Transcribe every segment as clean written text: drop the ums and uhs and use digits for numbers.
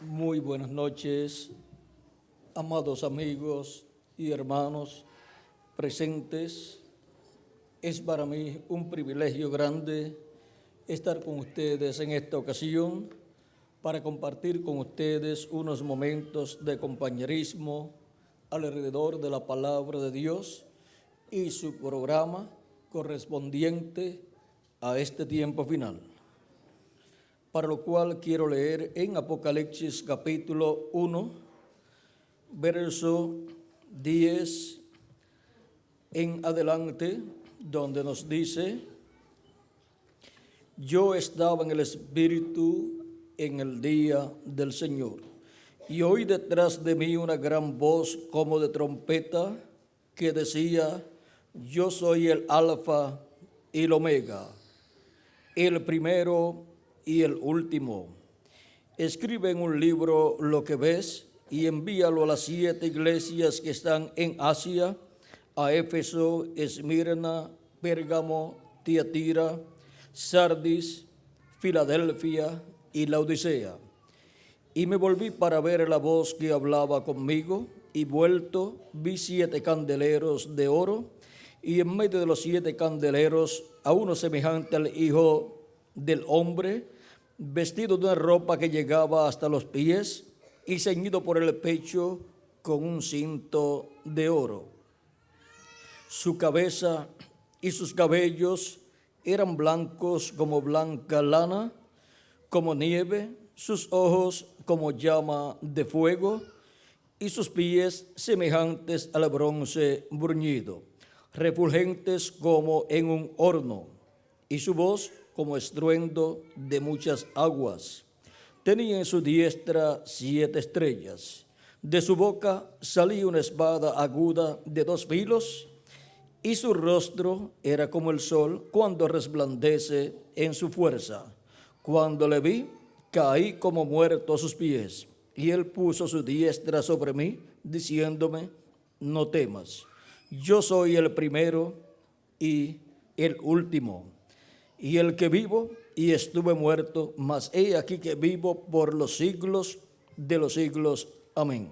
Muy buenas noches, amados amigos y hermanos presentes. Es para mí un privilegio grande estar con ustedes en esta ocasión para compartir con ustedes unos momentos de compañerismo alrededor de la palabra de Dios y su programa correspondiente a este tiempo final, para lo cual quiero leer en Apocalipsis capítulo 1, verso 10 en adelante, donde nos dice: yo estaba en el Espíritu en el día del Señor, y oí detrás de mí una gran voz como de trompeta que decía: yo soy el Alfa y el Omega, el primero y el último. Escribe en un libro lo que ves y envíalo a las 7 iglesias que están en Asia, a Éfeso, Esmirna, Pérgamo, Tiatira, Sardis, Filadelfia y Laodicea. Y me volví para ver la voz que hablaba conmigo, y vuelto vi 7 candeleros de oro, y en medio de los 7 candeleros a uno semejante al Hijo del Hombre, vestido de una ropa que llegaba hasta los pies y ceñido por el pecho con un cinto de oro. Su cabeza y sus cabellos eran blancos como blanca lana, como nieve, sus ojos como llama de fuego, y sus pies semejantes al bronce bruñido, refulgentes como en un horno, y su voz como estruendo de muchas aguas. Tenía en su diestra 7 estrellas. De su boca salía una espada aguda de 2 filos, y su rostro era como el sol cuando resplandece en su fuerza. Cuando le vi, caí como muerto a sus pies, y él puso su diestra sobre mí, diciéndome: no temas, yo soy el primero y el último, y el que vivo, y estuve muerto, mas he aquí que vivo por los siglos de los siglos. Amén.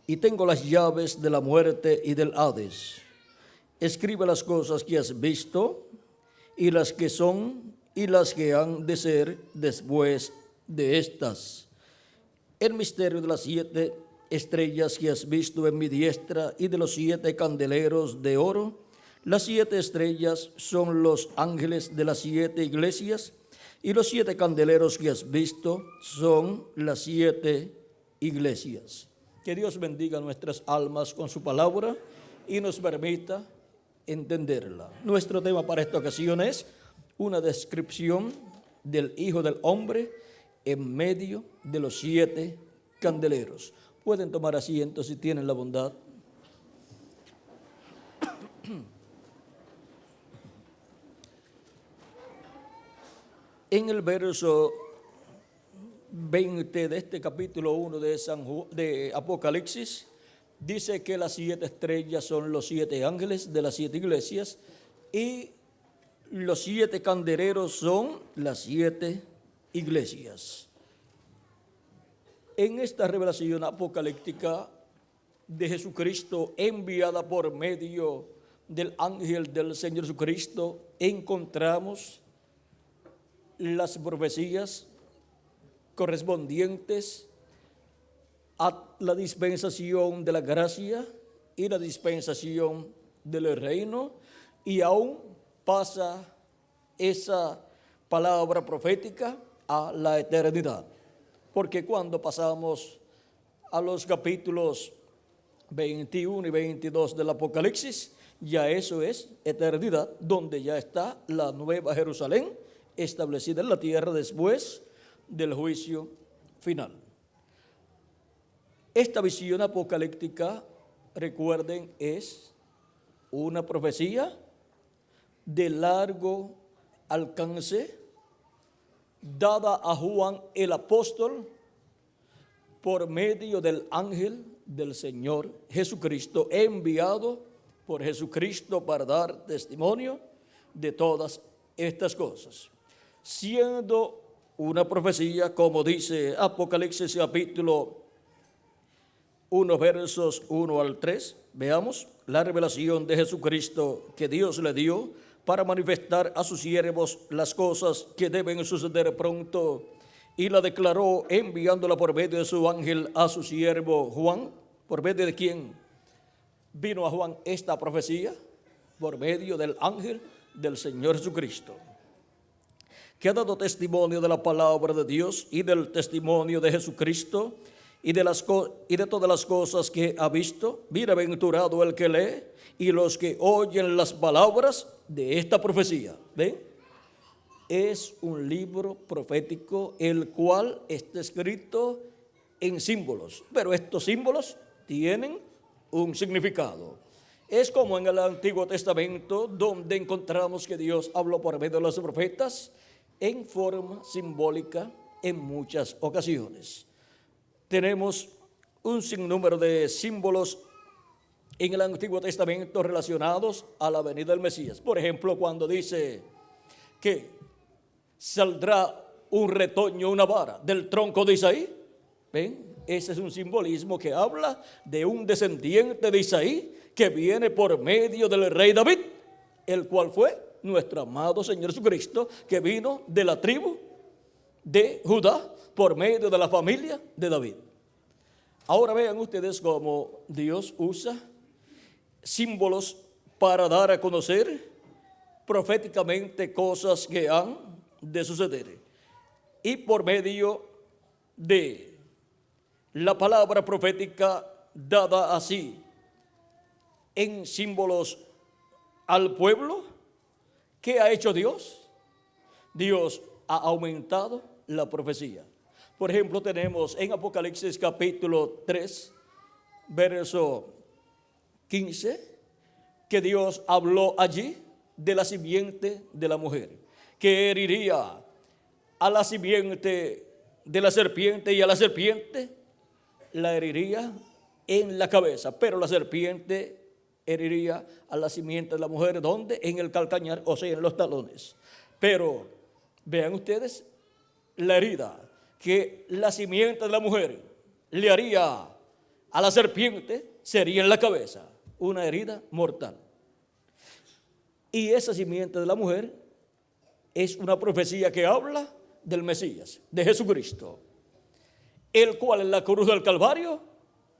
Y tengo las llaves de la muerte y del Hades. Escribe las cosas que has visto, y las que son, y las que han de ser después de estas. El misterio de las 7 estrellas que has visto en mi diestra, y de los 7 candeleros de oro. Las 7 estrellas son los ángeles de las 7 iglesias, y los 7 candeleros que has visto son las 7 iglesias. Que Dios bendiga nuestras almas con su palabra y nos permita entenderla. Nuestro tema para esta ocasión es una descripción del Hijo del Hombre en medio de los 7 candeleros. Pueden tomar asiento si tienen la bondad. En el verso 20 de este capítulo 1 de Apocalipsis, dice que las 7 estrellas son los 7 ángeles de las 7 iglesias, y los 7 candeleros son las 7 iglesias. En esta revelación apocalíptica de Jesucristo, enviada por medio del ángel del Señor Jesucristo, encontramos las profecías correspondientes a la dispensación de la gracia y la dispensación del reino, y aún pasa esa palabra profética a la eternidad, porque cuando pasamos a los capítulos 21 y 22 del Apocalipsis, ya eso es eternidad, donde ya está la nueva Jerusalén establecida en la tierra después del juicio final. Esta visión apocalíptica, recuerden, es una profecía de largo alcance, dada a Juan el apóstol por medio del ángel del Señor Jesucristo, enviado por Jesucristo para dar testimonio de todas estas cosas. Siendo una profecía, como dice Apocalipsis capítulo 1, versos 1 al 3. Veamos la revelación de Jesucristo que Dios le dio para manifestar a sus siervos las cosas que deben suceder pronto, y la declaró enviándola por medio de su ángel a su siervo Juan. ¿Por medio de quién vino a Juan esta profecía? Por medio del ángel del Señor Jesucristo, que ha dado testimonio de la palabra de Dios y del testimonio de Jesucristo y de todas las cosas que ha visto. Bienaventurado el que lee y los que oyen las palabras de esta profecía. ¿Ven? Es un libro profético el cual está escrito en símbolos, pero estos símbolos tienen un significado. Es como en el Antiguo Testamento, donde encontramos que Dios habló por medio de los profetas en forma simbólica en muchas ocasiones. Tenemos un sinnúmero de símbolos en el Antiguo Testamento relacionados a la venida del Mesías. Por ejemplo, cuando dice que saldrá un retoño, una vara del tronco de Isaí. ¿Ven? Ese es un simbolismo que habla de un descendiente de Isaí que viene por medio del rey David, el cual fue nuestro amado Señor Jesucristo, que vino de la tribu de Judá por medio de la familia de David. Ahora vean ustedes cómo Dios usa símbolos para dar a conocer proféticamente cosas que han de suceder. Y por medio de la palabra profética dada así en símbolos al pueblo, ¿qué ha hecho Dios? Dios ha aumentado la profecía. Por ejemplo, tenemos en Apocalipsis capítulo 3, verso 15, que Dios habló allí de la simiente de la mujer, que heriría a la simiente de la serpiente, y a la serpiente la heriría en la cabeza, pero la serpiente heriría a la simiente de la mujer, ¿dónde? En el calcañar, o sea, en los talones. Pero vean ustedes la herida que la simiente de la mujer le haría a la serpiente sería en la cabeza, una herida mortal. Y esa simiente de la mujer es una profecía que habla del Mesías, de Jesucristo, el cual en la cruz del Calvario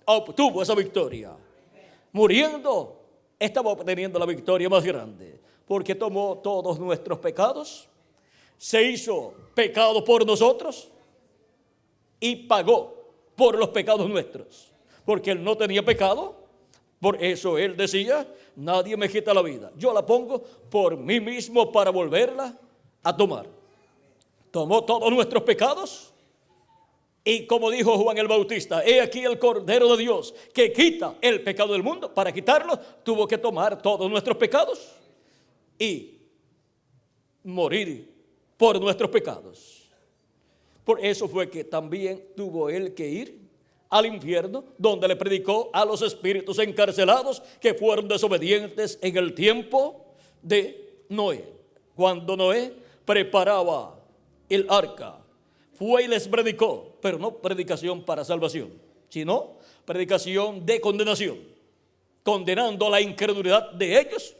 obtuvo esa victoria. Muriendo, estaba obteniendo la victoria más grande, porque tomó todos nuestros pecados, se hizo pecado por nosotros y pagó por los pecados nuestros, porque él no tenía pecado. Por eso él decía: nadie me quita la vida, yo la pongo por mí mismo para volverla a tomar. Tomó todos nuestros pecados. Y como dijo Juan el Bautista: he aquí el Cordero de Dios que quita el pecado del mundo. Para quitarlo tuvo que tomar todos nuestros pecados y morir por nuestros pecados. Por eso fue que también tuvo él que ir al infierno, donde le predicó a los espíritus encarcelados que fueron desobedientes en el tiempo de Noé. Cuando Noé preparaba el arca, fue y les predicó, pero no predicación para salvación, sino predicación de condenación, condenando la incredulidad de ellos,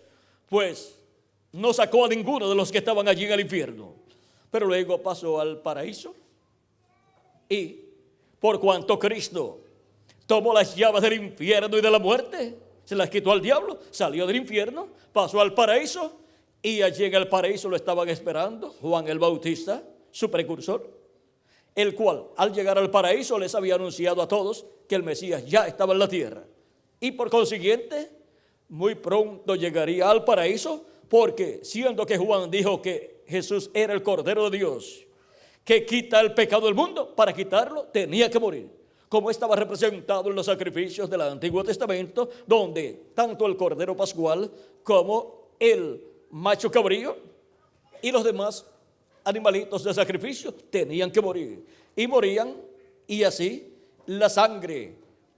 pues no sacó a ninguno de los que estaban allí en el infierno. Pero luego pasó al paraíso, y por cuanto Cristo tomó las llaves del infierno y de la muerte, se las quitó al diablo, salió del infierno, pasó al paraíso, y allí en el paraíso lo estaban esperando Juan el Bautista, su precursor, el cual al llegar al paraíso les había anunciado a todos que el Mesías ya estaba en la tierra, y por consiguiente muy pronto llegaría al paraíso, porque siendo que Juan dijo que Jesús era el Cordero de Dios que quita el pecado del mundo, para quitarlo tenía que morir, como estaba representado en los sacrificios del Antiguo Testamento, donde tanto el Cordero Pascual como el macho cabrío y los demás animalitos de sacrificio tenían que morir, y morían, y así la sangre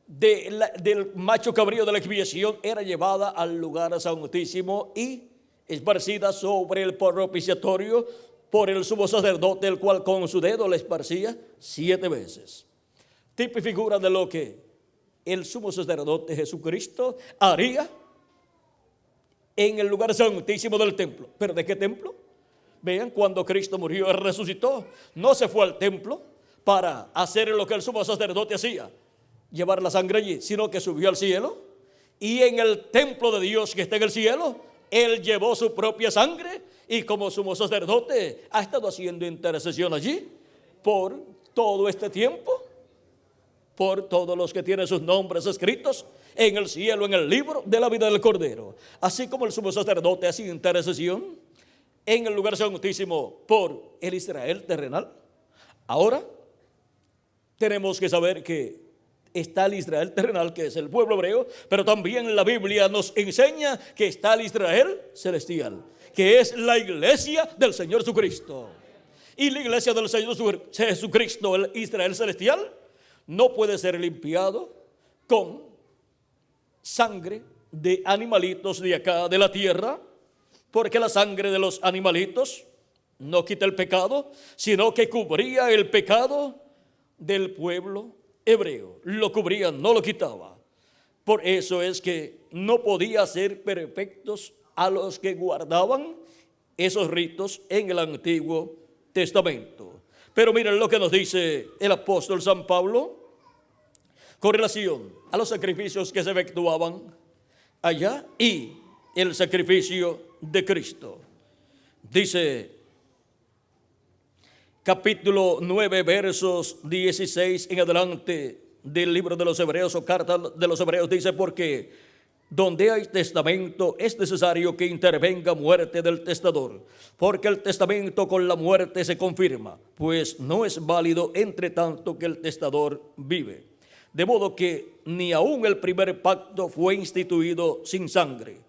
del macho cabrío de la expiación era llevada al lugar santísimo y esparcida sobre el propiciatorio por el sumo sacerdote, el cual con su dedo le esparcía 7 veces. Tipo y figura de lo que el sumo sacerdote Jesucristo haría en el lugar santísimo del templo. ¿Pero de qué templo? Vean, cuando Cristo murió y resucitó, no se fue al templo para hacer lo que el sumo sacerdote hacía, llevar la sangre allí, sino que subió al cielo, y en el templo de Dios que está en el cielo, Él llevó su propia sangre, y como sumo sacerdote ha estado haciendo intercesión allí por todo este tiempo, por todos los que tienen sus nombres escritos en el cielo, en el libro de la vida del Cordero. Así como el sumo sacerdote hace intercesión en el lugar santísimo por el Israel terrenal, ahora tenemos que saber que está el Israel terrenal, que es el pueblo hebreo, pero también la Biblia nos enseña que está el Israel celestial, que es la iglesia del Señor Jesucristo. Y la iglesia del Señor Jesucristo, el Israel celestial, no puede ser limpiado con sangre de animalitos de acá de la tierra, porque la sangre de los animalitos no quita el pecado, sino que cubría el pecado del pueblo hebreo. Lo cubría, no lo quitaba. Por eso es que no podía ser perfectos a los que guardaban esos ritos en el Antiguo Testamento. Pero miren lo que nos dice el apóstol San Pablo con relación a los sacrificios que se efectuaban allá y el sacrificio de Cristo. Dice capítulo 9, versos 16 en adelante del libro de los Hebreos, o carta de los Hebreos, dice: porque donde hay testamento es necesario que intervenga muerte del testador, porque el testamento con la muerte se confirma, pues no es válido entre tanto que el testador vive. De modo que ni aun el primer pacto fue instituido sin sangre,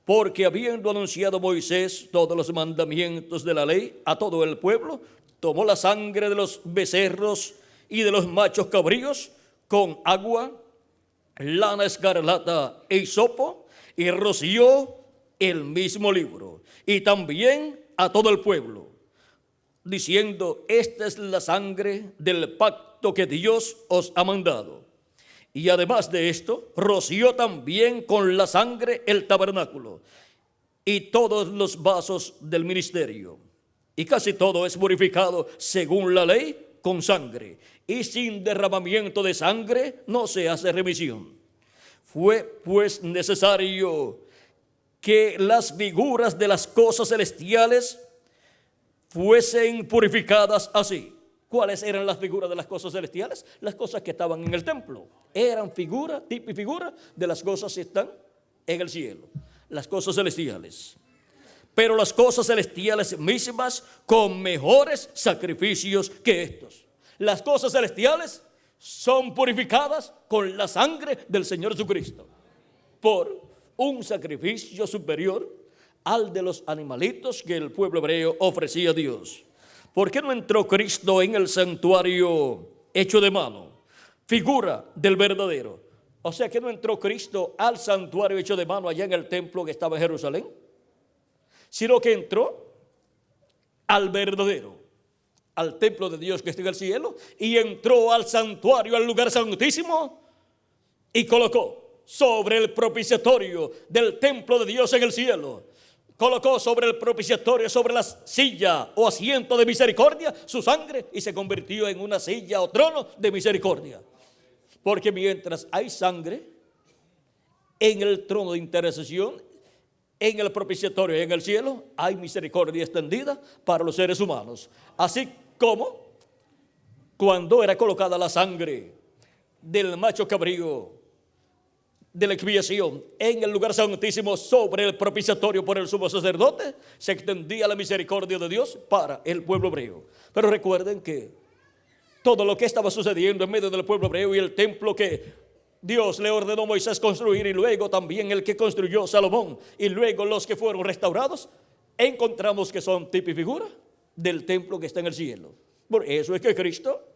porque habiendo anunciado Moisés todos los mandamientos de la ley a todo el pueblo, tomó la sangre de los becerros y de los machos cabríos con agua, lana escarlata e hisopo, y roció el mismo libro, y también a todo el pueblo, diciendo: esta es la sangre del pacto que Dios os ha mandado. Y además de esto, roció también con la sangre el tabernáculo y todos los vasos del ministerio. Y casi todo es purificado según la ley con sangre, y sin derramamiento de sangre no se hace remisión. Fue pues necesario que las figuras de las cosas celestiales fuesen purificadas así. ¿Cuáles eran las figuras de las cosas celestiales? Las cosas que estaban en el templo. Eran figura, tipo y figura de las cosas que están en el cielo, las cosas celestiales. Pero las cosas celestiales mismas con mejores sacrificios que estos. Las cosas celestiales son purificadas con la sangre del Señor Jesucristo, por un sacrificio superior al de los animalitos que el pueblo hebreo ofrecía a Dios. ¿Por qué no entró Cristo en el santuario hecho de mano, figura del verdadero? O sea, que no entró Cristo al santuario hecho de mano allá en el templo que estaba en Jerusalén, sino que entró al verdadero, al templo de Dios que está en el cielo, y entró al santuario, al lugar santísimo, y colocó sobre el propiciatorio del templo de Dios en el cielo, colocó sobre el propiciatorio, sobre la silla o asiento de misericordia, su sangre, y se convirtió en una silla o trono de misericordia. Porque mientras hay sangre en el trono de intercesión, en el propiciatorio y en el cielo, hay misericordia extendida para los seres humanos. Así como cuando era colocada la sangre del macho cabrío de la expiación en el lugar santísimo sobre el propiciatorio por el sumo sacerdote, se extendía la misericordia de Dios para el pueblo hebreo. Pero recuerden que todo lo que estaba sucediendo en medio del pueblo hebreo y el templo que Dios le ordenó a Moisés construir, y luego también el que construyó Salomón, y luego los que fueron restaurados, encontramos que son tipo y figura del templo que está en el cielo. Por eso es que Cristo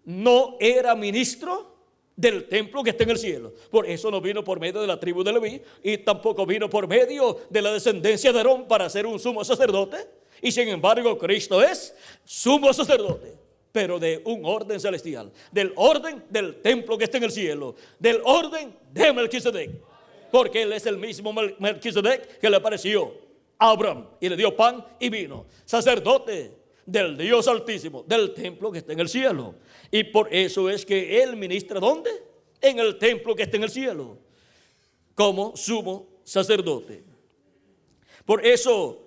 no era ministro del templo que está en el cielo. Por eso no vino por medio de la tribu de Leví, y tampoco vino por medio de la descendencia de Aarón para ser un sumo sacerdote Y sin embargo, Cristo es sumo sacerdote, pero de un orden celestial, del orden del templo que está en el cielo, del orden de Melquisedec, porque Él es el mismo Melquisedec que le apareció a Abraham y le dio pan y vino, sacerdote del Dios Altísimo, del templo que está en el cielo. Y por eso es que Él ministra, ¿dónde? En el templo que está en el cielo, como sumo sacerdote. Por eso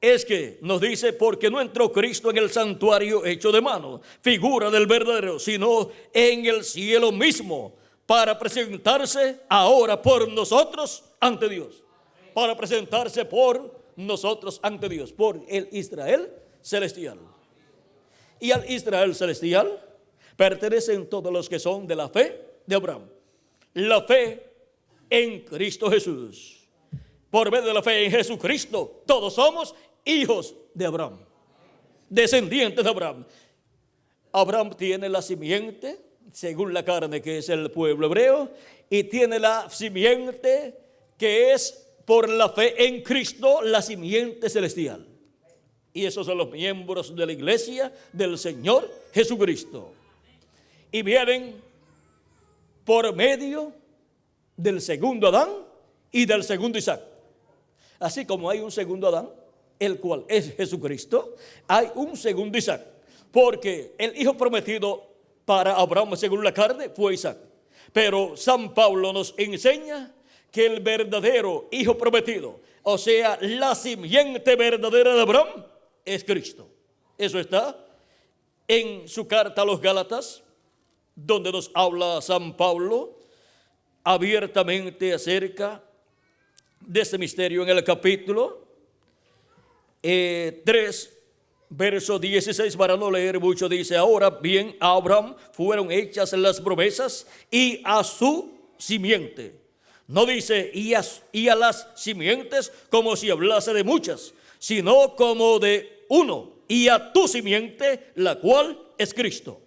es que nos dice, porque no entró Cristo en el santuario hecho de mano, figura del verdadero, sino en el cielo mismo, para presentarse ahora por nosotros ante Dios. Para presentarse por nosotros ante Dios, por el Israel celestial. Y al Israel celestial pertenecen todos los que son de la fe de Abraham. La fe en Cristo Jesús. Por medio de la fe en Jesucristo, todos somos hijos de Abraham, descendientes de Abraham. Abraham tiene la simiente, según la carne, que es el pueblo hebreo, y tiene la simiente que es por la fe en Cristo, la simiente celestial. Y esos son los miembros de la iglesia del Señor Jesucristo. Y vienen por medio del segundo Adán y del segundo Isaac. Así como hay un segundo Adán, el cual es Jesucristo, hay un segundo Isaac, porque el hijo prometido para Abraham según la carne fue Isaac. Pero San Pablo nos enseña que el verdadero hijo prometido, o sea, la simiente verdadera de Abraham, es Cristo. Eso está en su carta a los Gálatas, donde nos habla San Pablo abiertamente acerca de este misterio en el capítulo 3, verso 16, para no leer mucho, dice: ahora bien, a Abraham fueron hechas las promesas y a su simiente. No dice y a las simientes como si hablase de muchas, sino como de uno, y a tu simiente, la cual es Cristo.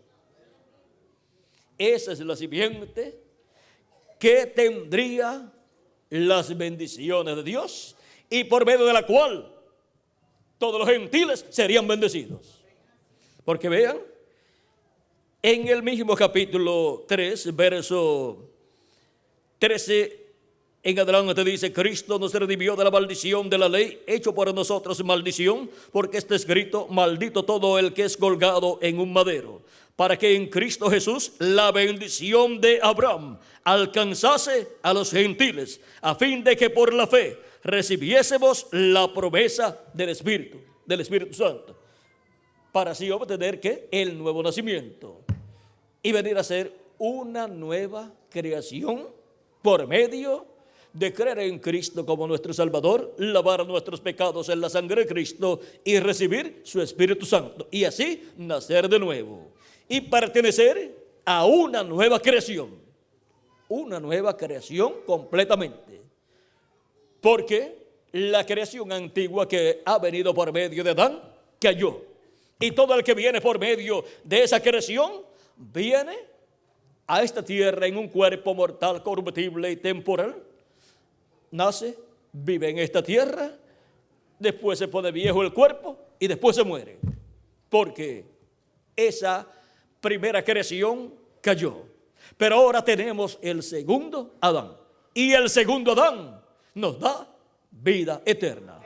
Esa es la simiente que tendría las bendiciones de Dios y por medio de la cual todos los gentiles serían bendecidos. Porque vean, en el mismo capítulo 3, verso 13 en adelante dice: Cristo nos redimió de la maldición de la ley, hecho por nosotros maldición, porque está escrito: maldito todo el que es colgado en un madero, para que en Cristo Jesús la bendición de Abraham alcanzase a los gentiles, a fin de que por la fe recibiésemos la promesa del Espíritu Santo, para así obtener ¿qué? El nuevo nacimiento y venir a ser una nueva creación por medio de creer en Cristo como nuestro Salvador, lavar nuestros pecados en la sangre de Cristo y recibir su Espíritu Santo, y así nacer de nuevo y pertenecer a una nueva creación completamente, porque la creación antigua que ha venido por medio de Adán cayó, y todo el que viene por medio de esa creación viene a esta tierra en un cuerpo mortal, corruptible y temporal. Nace, vive en esta tierra, después se pone viejo el cuerpo y después se muere, porque esa primera creación cayó. Pero ahora tenemos el segundo Adán, y el segundo Adán nos da vida eterna.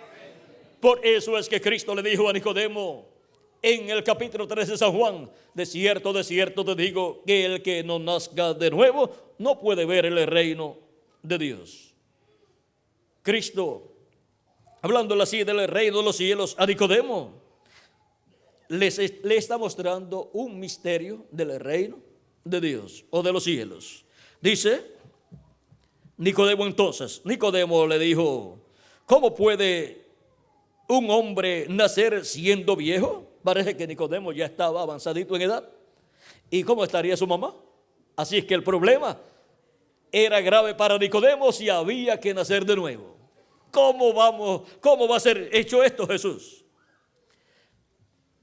Por eso es que Cristo le dijo a Nicodemo en el capítulo 3 de San Juan: de cierto te digo que el que no nazca de nuevo no puede ver el reino de Dios. Cristo, hablando así del reino de los cielos a Nicodemo, le está mostrando un misterio del reino de Dios o de los cielos. Dice Nicodemo entonces, Nicodemo le dijo: ¿cómo puede un hombre nacer siendo viejo? Parece que Nicodemo ya estaba avanzadito en edad. ¿Y cómo estaría su mamá? Así es que el problema era grave para Nicodemo si había que nacer de nuevo. ¿Cómo va a ser hecho esto, Jesús?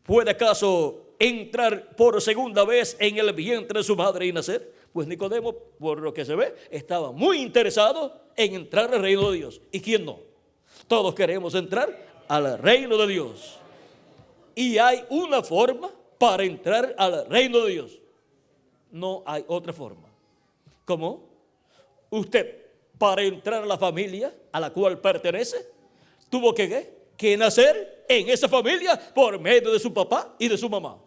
¿Puede acaso entrar por segunda vez en el vientre de su madre y nacer? Pues Nicodemo, por lo que se ve, estaba muy interesado en entrar al reino de Dios. ¿Y quién no? Todos queremos entrar al reino de Dios. y hay una forma para entrar al reino de Dios. No hay otra forma. ¿Cómo? Usted, para entrar a la familia a la cual pertenece, tuvo que nacer en esa familia por medio de su papá y de su mamá.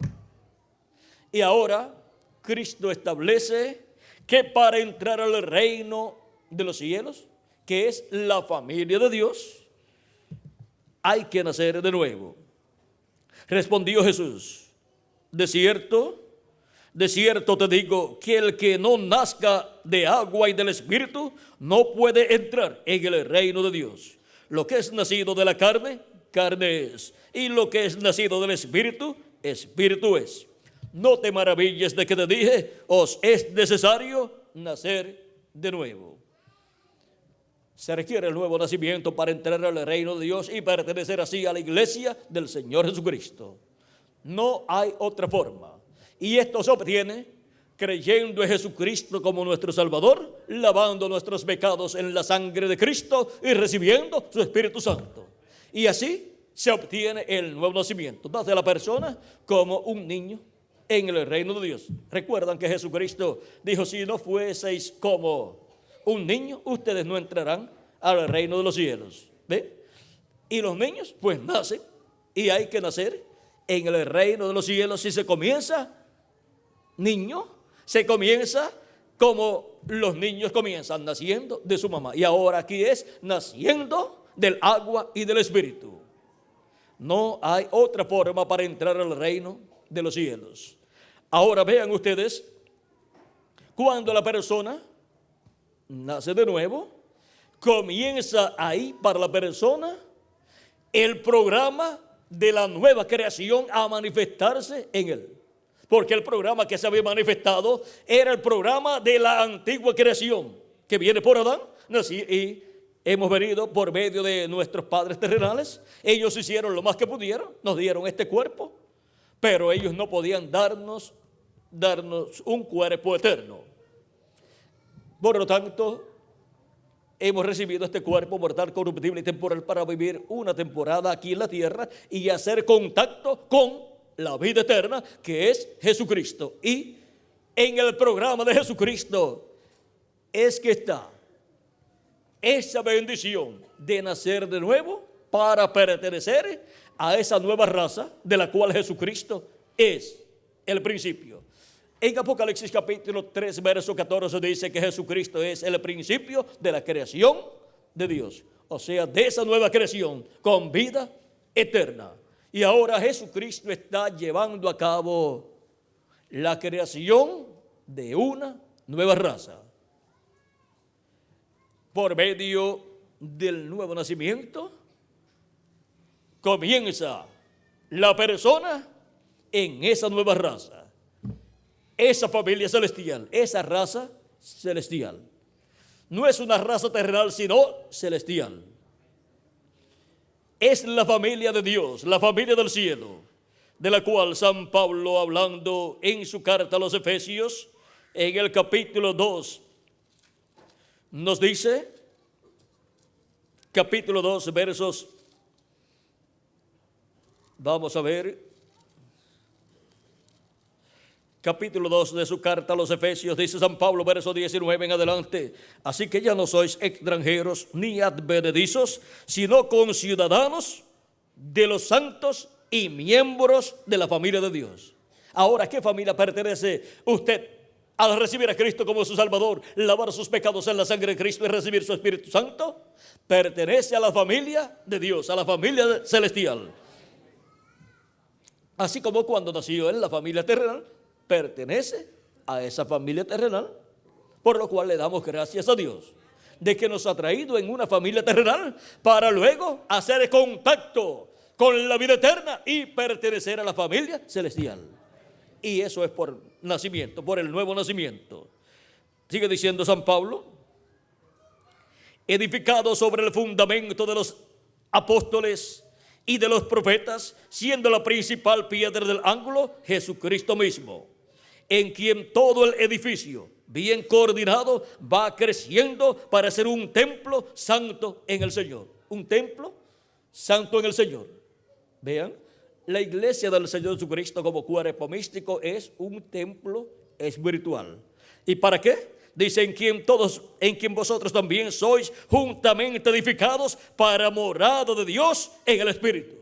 Y ahora Cristo establece que para entrar al reino de los cielos, que es la familia de Dios, hay que nacer de nuevo. Respondió Jesús: de cierto te digo que el que no nazca de agua y del Espíritu no puede entrar en el reino de Dios. Lo que es nacido de la carne, carne es, y lo que es nacido del Espíritu, Espíritu es. No te maravilles de que te dije, os es necesario nacer de nuevo. Se requiere el nuevo nacimiento para entrar al reino de Dios y pertenecer así a la iglesia del Señor Jesucristo. No hay otra forma. Y esto se obtiene creyendo en Jesucristo como nuestro Salvador, lavando nuestros pecados en la sangre de Cristo y recibiendo su Espíritu Santo. Y así se obtiene el nuevo nacimiento. Nace la persona como un niño en el reino de Dios. Recuerdan que Jesucristo dijo: si no fueseis como un niño, ustedes no entrarán al reino de los cielos. ¿Ve? Y los niños pues nacen, y hay que nacer en el reino de los cielos. Si se comienza niño, se comienza como los niños comienzan, naciendo de su mamá. Y ahora aquí es naciendo del agua y del Espíritu. No hay otra forma para entrar al reino de los cielos. Ahora vean ustedes, cuando la persona nace de nuevo, comienza ahí para la persona el programa de la nueva creación a manifestarse en él. Porque el programa que se había manifestado era el programa de la antigua creación, que viene por Adán, y hemos venido por medio de nuestros padres terrenales. Ellos hicieron lo más que pudieron, nos dieron este cuerpo, pero ellos no podían darnos un cuerpo eterno. Por lo tanto, hemos recibido este cuerpo mortal, corruptible y temporal para vivir una temporada aquí en la tierra y hacer contacto con la vida eterna, que es Jesucristo. Y en el programa de Jesucristo es que está esa bendición de nacer de nuevo para pertenecer a esa nueva raza de la cual Jesucristo es el principio. En Apocalipsis capítulo 3, verso 14 dice que Jesucristo es el principio de la creación de Dios. O sea, de esa nueva creación con vida eterna. Y ahora Jesucristo está llevando a cabo la creación de una nueva raza. Por medio del nuevo nacimiento, comienza la persona en esa nueva raza, esa familia celestial, esa raza celestial. No es una raza terrenal, sino celestial. Es la familia de Dios, la familia del cielo, de la cual San Pablo, hablando en su carta a los Efesios, en el capítulo 2, nos dice, capítulo 2, versos, vamos a ver, capítulo 2 de su carta a los Efesios, dice San Pablo, verso 19 en adelante: así que ya no sois extranjeros ni advenedizos, sino conciudadanos de los santos y miembros de la familia de Dios. Ahora, ¿a qué familia pertenece usted al recibir a Cristo como su Salvador, lavar sus pecados en la sangre de Cristo y recibir su Espíritu Santo? Pertenece a la familia de Dios, a la familia celestial. Así como cuando nació en la familia terrenal, pertenece a esa familia terrenal, por lo cual le damos gracias a Dios de que nos ha traído en una familia terrenal para luego hacer contacto con la vida eterna y pertenecer a la familia celestial. Y eso es por nacimiento, por el nuevo nacimiento. Sigue diciendo San Pablo: edificado sobre el fundamento de los apóstoles y de los profetas, siendo la principal piedra del ángulo Jesucristo mismo, en quien todo el edificio, bien coordinado, va creciendo para ser un templo santo en el Señor. Un templo santo en el Señor. Vean, la iglesia del Señor Jesucristo como cuerpo místico es un templo espiritual. ¿Y para qué? Dice, en quien vosotros también sois juntamente edificados para morada de Dios en el Espíritu.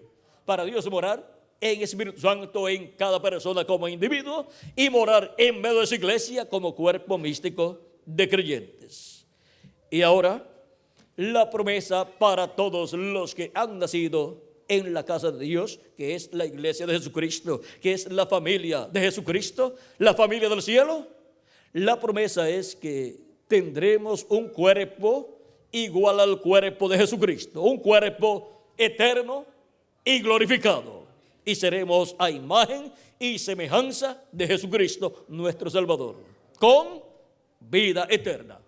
Para Dios morar en Espíritu Santo en cada persona como individuo y morar en medio de esa iglesia como cuerpo místico de creyentes. Y ahora, la promesa para todos los que han nacido en la casa de Dios, que es la iglesia de Jesucristo, que es la familia de Jesucristo, la familia del cielo. La promesa es que tendremos un cuerpo igual al cuerpo de Jesucristo, un cuerpo eterno y glorificado, y seremos a imagen y semejanza de Jesucristo, nuestro Salvador, con vida eterna.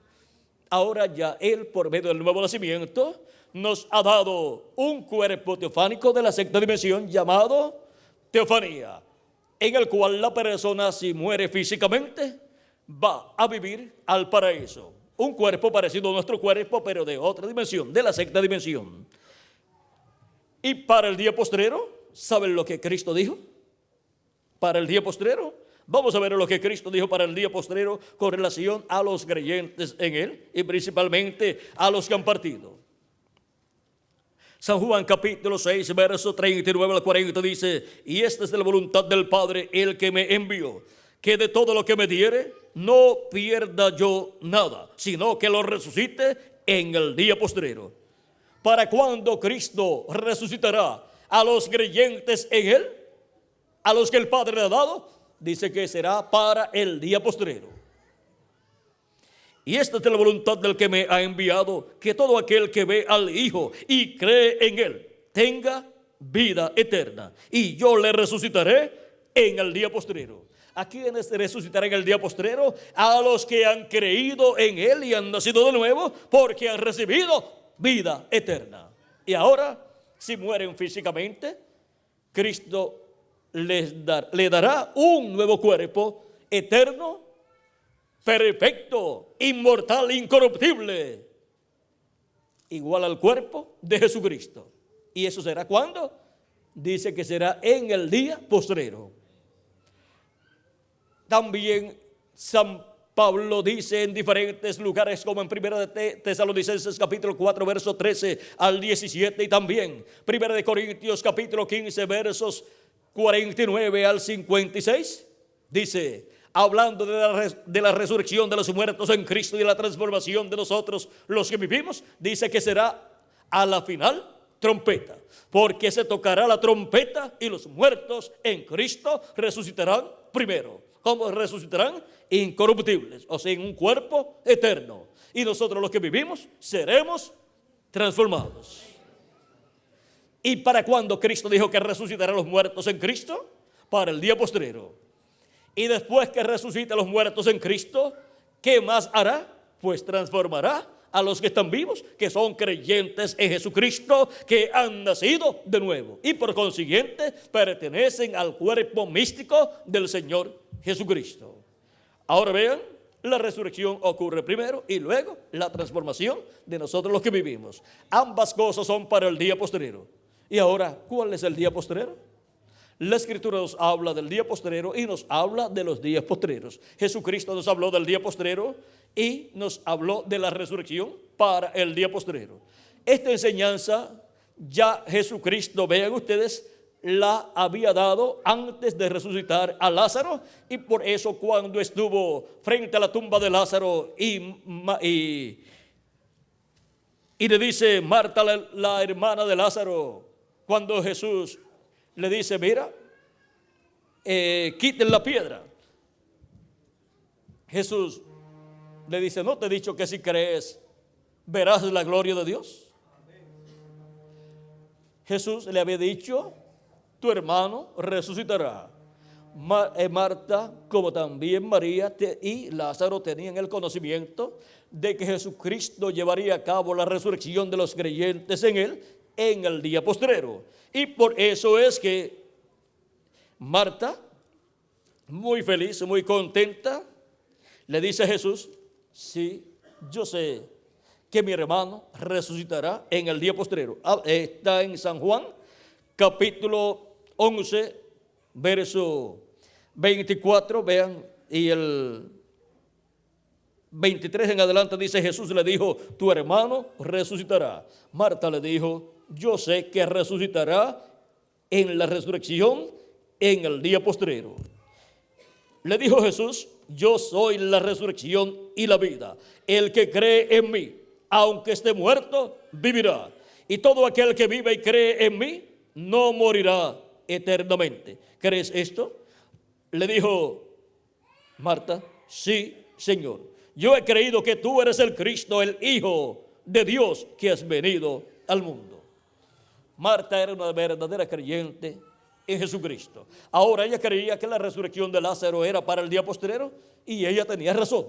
Ahora ya Él, por medio del nuevo nacimiento, nos ha dado un cuerpo teofánico de la sexta dimensión llamado teofanía, en el cual la persona, si muere físicamente, va a vivir al paraíso. Un cuerpo parecido a nuestro cuerpo, pero de otra dimensión, de la sexta dimensión. Y para el día postrero, ¿saben lo que Cristo dijo? Para el día postrero, vamos a ver lo que Cristo dijo para el día postrero con relación a los creyentes en Él y principalmente a los que han partido. San Juan capítulo 6, verso 39 al 40 dice, y esta es de la voluntad del Padre, el que me envió, que de todo lo que me diere, no pierda yo nada, sino que lo resucite en el día postrero. ¿Para cuándo Cristo resucitará a los creyentes en Él? A los que el Padre le ha dado, dice que será para el día postrero. Y esta es la voluntad del que me ha enviado, que todo aquel que ve al Hijo y cree en Él tenga vida eterna, y yo le resucitaré en el día postrero. ¿A quiénes resucitará en el día postrero? A los que han creído en Él y han nacido de nuevo, porque han recibido vida eterna. Y ahora, si mueren físicamente, Cristo le dará un nuevo cuerpo eterno, perfecto, inmortal, incorruptible, igual al cuerpo de Jesucristo. ¿Y eso será cuándo? Dice que será en el día postrero. También San Pablo dice en diferentes lugares, como en 1 de Tesalonicenses capítulo 4 verso 13 al 17, y también 1 de Corintios capítulo 15 versos 49 al 56, dice, hablando de la resurrección de los muertos en Cristo y de la transformación de nosotros los que vivimos, dice que será a la final trompeta, porque se tocará la trompeta y los muertos en Cristo resucitarán primero. ¿Cómo resucitarán? Incorruptibles, o sea, en un cuerpo eterno. Y nosotros los que vivimos seremos transformados. ¿Y para cuándo Cristo dijo que resucitará a los muertos en Cristo? Para el día postrero. Y después que resucite a los muertos en Cristo, ¿qué más hará? Pues transformará a los que están vivos, que son creyentes en Jesucristo, que han nacido de nuevo y por consiguiente pertenecen al cuerpo místico del Señor Jesucristo. Ahora vean, la resurrección ocurre primero y luego la transformación de nosotros los que vivimos. Ambas cosas son para el día postrero. Y ahora, ¿cuál es el día postrero? La Escritura nos habla del día postrero y nos habla de los días postreros. Jesucristo nos habló del día postrero y nos habló de la resurrección para el día postrero. Esta enseñanza ya Jesucristo, vean ustedes, la había dado antes de resucitar a Lázaro, y por eso cuando estuvo frente a la tumba de Lázaro y le dice Marta, la hermana de Lázaro, cuando Jesús le dice, mira, quiten la piedra, Jesús le dice, ¿no te he dicho que si crees verás la gloria de Dios? Jesús le había dicho, tu hermano resucitará. Marta, como también María y Lázaro tenían el conocimiento de que Jesucristo llevaría a cabo la resurrección de los creyentes en Él en el día postrero. Y por eso es que Marta, muy feliz, muy contenta, le dice a Jesús, sí, yo sé que mi hermano resucitará en el día postrero. Está en San Juan capítulo 11, verso 24, vean, y el 23 en adelante dice: Jesús le dijo, tu hermano resucitará. Marta le dijo, yo sé que resucitará en la resurrección en el día postrero. Le dijo Jesús, yo soy la resurrección y la vida. El que cree en mí, aunque esté muerto, vivirá. Y todo aquel que vive y cree en mí, no morirá eternamente. ¿Crees esto? Le dijo Marta, sí, Señor. Yo he creído que tú eres el Cristo, el Hijo de Dios que has venido al mundo. Marta era una verdadera creyente en Jesucristo. Ahora ella creía que la resurrección de Lázaro era para el día postrero, y ella tenía razón.